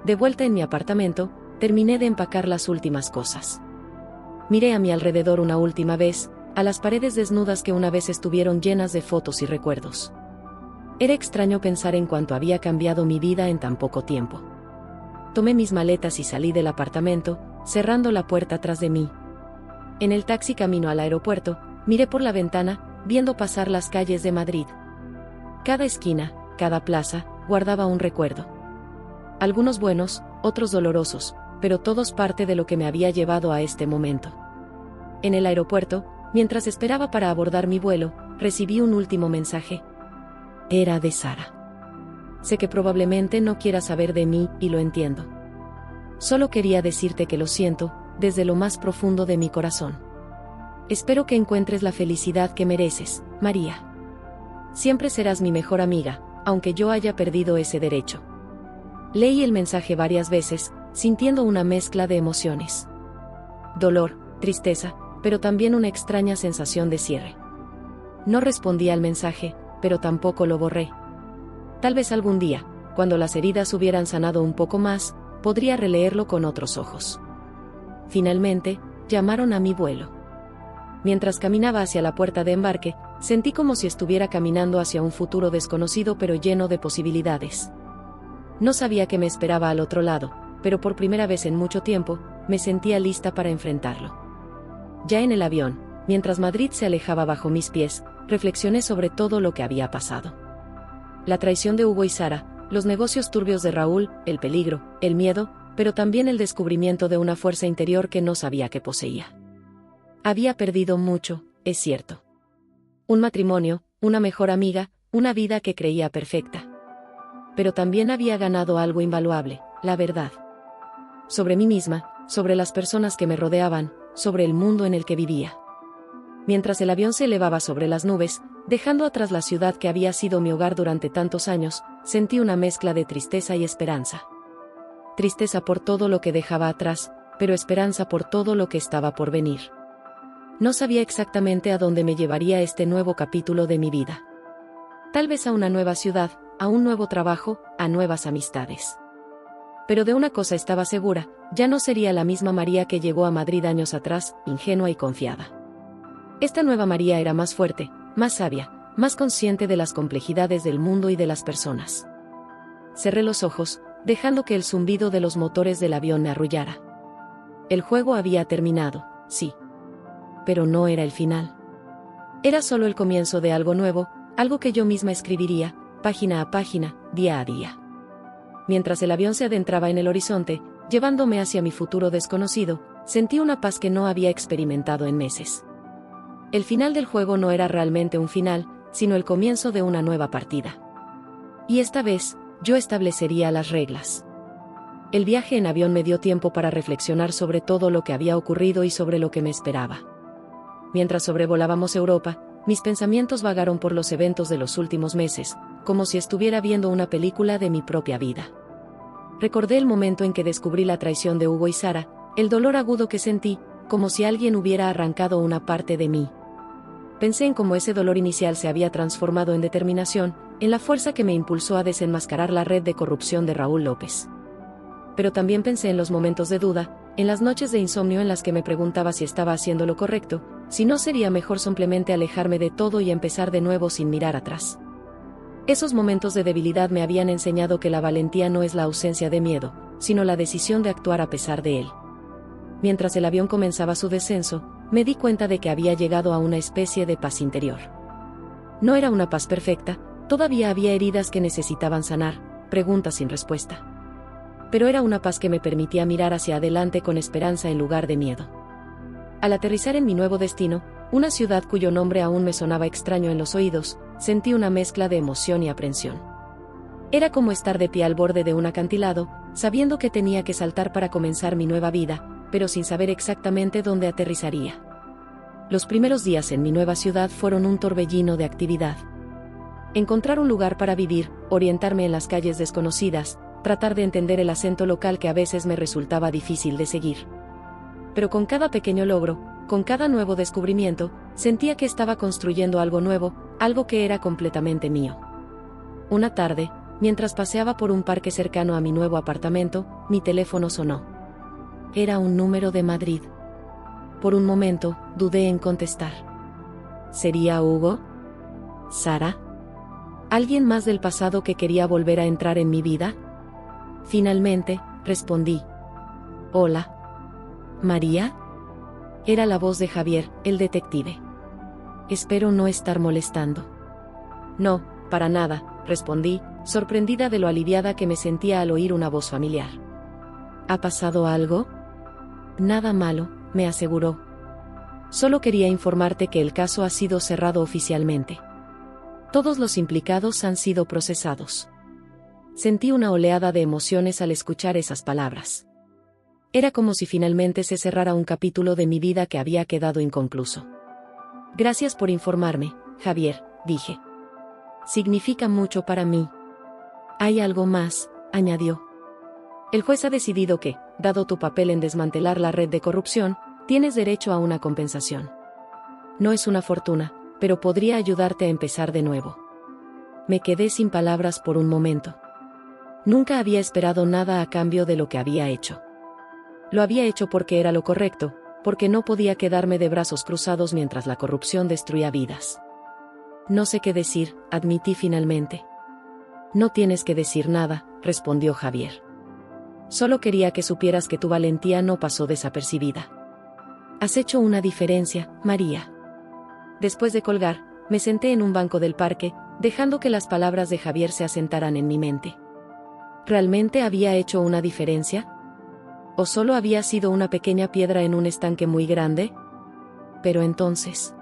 De vuelta en mi apartamento, terminé de empacar las últimas cosas. Miré a mi alrededor una última vez, a las paredes desnudas que una vez estuvieron llenas de fotos y recuerdos. Era extraño pensar en cuánto había cambiado mi vida en tan poco tiempo. Tomé mis maletas y salí del apartamento, cerrando la puerta tras de mí. En el taxi camino al aeropuerto, miré por la ventana, viendo pasar las calles de Madrid. Cada esquina, cada plaza, guardaba un recuerdo. Algunos buenos, otros dolorosos, pero todos parte de lo que me había llevado a este momento. En el aeropuerto, mientras esperaba para abordar mi vuelo, recibí un último mensaje. Era de Sara. Sé que probablemente no quieras saber de mí, y lo entiendo. Solo quería decirte que lo siento, desde lo más profundo de mi corazón. Espero que encuentres la felicidad que mereces, María. Siempre serás mi mejor amiga, aunque yo haya perdido ese derecho. Leí el mensaje varias veces, sintiendo una mezcla de emociones. Dolor, tristeza, pero también una extraña sensación de cierre. No respondí al mensaje, pero tampoco lo borré. Tal vez algún día, cuando las heridas hubieran sanado un poco más, podría releerlo con otros ojos. Finalmente, llamaron a mi vuelo. Mientras caminaba hacia la puerta de embarque, sentí como si estuviera caminando hacia un futuro desconocido pero lleno de posibilidades. No sabía qué me esperaba al otro lado, pero por primera vez en mucho tiempo, me sentía lista para enfrentarlo. Ya en el avión, mientras Madrid se alejaba bajo mis pies, reflexioné sobre todo lo que había pasado. La traición de Hugo y Sara, los negocios turbios de Raúl, el peligro, el miedo, pero también el descubrimiento de una fuerza interior que no sabía que poseía. Había perdido mucho, es cierto. Un matrimonio, una mejor amiga, una vida que creía perfecta. Pero también había ganado algo invaluable, la verdad. Sobre mí misma, sobre las personas que me rodeaban, sobre el mundo en el que vivía. Mientras el avión se elevaba sobre las nubes, dejando atrás la ciudad que había sido mi hogar durante tantos años, sentí una mezcla de tristeza y esperanza. Tristeza por todo lo que dejaba atrás, pero esperanza por todo lo que estaba por venir. No sabía exactamente a dónde me llevaría este nuevo capítulo de mi vida. Tal vez a una nueva ciudad, a un nuevo trabajo, a nuevas amistades. Pero de una cosa estaba segura, ya no sería la misma María que llegó a Madrid años atrás, ingenua y confiada. Esta nueva María era más fuerte, más sabia, más consciente de las complejidades del mundo y de las personas. Cerré los ojos, dejando que el zumbido de los motores del avión me arrullara. El juego había terminado, sí. Pero no era el final. Era solo el comienzo de algo nuevo, algo que yo misma escribiría, página a página, día a día. Mientras el avión se adentraba en el horizonte, llevándome hacia mi futuro desconocido, sentí una paz que no había experimentado en meses. El final del juego no era realmente un final, sino el comienzo de una nueva partida. Y esta vez, yo establecería las reglas. El viaje en avión me dio tiempo para reflexionar sobre todo lo que había ocurrido y sobre lo que me esperaba. Mientras sobrevolábamos Europa, mis pensamientos vagaron por los eventos de los últimos meses, como si estuviera viendo una película de mi propia vida. Recordé el momento en que descubrí la traición de Hugo y Sara, el dolor agudo que sentí, como si alguien hubiera arrancado una parte de mí. Pensé en cómo ese dolor inicial se había transformado en determinación, en la fuerza que me impulsó a desenmascarar la red de corrupción de Raúl López. Pero también pensé en los momentos de duda, en las noches de insomnio en las que me preguntaba si estaba haciendo lo correcto, si no sería mejor simplemente alejarme de todo y empezar de nuevo sin mirar atrás. Esos momentos de debilidad me habían enseñado que la valentía no es la ausencia de miedo, sino la decisión de actuar a pesar de él. Mientras el avión comenzaba su descenso, me di cuenta de que había llegado a una especie de paz interior. No era una paz perfecta, todavía había heridas que necesitaban sanar, preguntas sin respuesta. Pero era una paz que me permitía mirar hacia adelante con esperanza en lugar de miedo. Al aterrizar en mi nuevo destino, una ciudad cuyo nombre aún me sonaba extraño en los oídos, sentí una mezcla de emoción y aprensión. Era como estar de pie al borde de un acantilado, sabiendo que tenía que saltar para comenzar mi nueva vida, pero sin saber exactamente dónde aterrizaría. Los primeros días en mi nueva ciudad fueron un torbellino de actividad. Encontrar un lugar para vivir, orientarme en las calles desconocidas, tratar de entender el acento local que a veces me resultaba difícil de seguir. Pero con cada pequeño logro, con cada nuevo descubrimiento, sentía que estaba construyendo algo nuevo, algo que era completamente mío. Una tarde, mientras paseaba por un parque cercano a mi nuevo apartamento, mi teléfono sonó. Era un número de Madrid. Por un momento, dudé en contestar. ¿Sería Hugo? ¿Sara? ¿Alguien más del pasado que quería volver a entrar en mi vida? Finalmente, respondí. Hola. ¿María? Era la voz de Javier, el detective. Espero no estar molestando. No, para nada, respondí, sorprendida de lo aliviada que me sentía al oír una voz familiar. ¿Ha pasado algo? Nada malo, me aseguró. Solo quería informarte que el caso ha sido cerrado oficialmente. Todos los implicados han sido procesados. Sentí una oleada de emociones al escuchar esas palabras. Era como si finalmente se cerrara un capítulo de mi vida que había quedado inconcluso. Gracias por informarme, Javier, dije. Significa mucho para mí. Hay algo más, añadió. El juez ha decidido que, dado tu papel en desmantelar la red de corrupción, tienes derecho a una compensación. No es una fortuna, pero podría ayudarte a empezar de nuevo. Me quedé sin palabras por un momento. Nunca había esperado nada a cambio de lo que había hecho. Lo había hecho porque era lo correcto, porque no podía quedarme de brazos cruzados mientras la corrupción destruía vidas. No sé qué decir, admití finalmente. No tienes que decir nada, respondió Javier. Solo quería que supieras que tu valentía no pasó desapercibida. Has hecho una diferencia, María. Después de colgar, me senté en un banco del parque, dejando que las palabras de Javier se asentaran en mi mente. ¿Realmente había hecho una diferencia? ¿O solo había sido una pequeña piedra en un estanque muy grande? Pero entonces...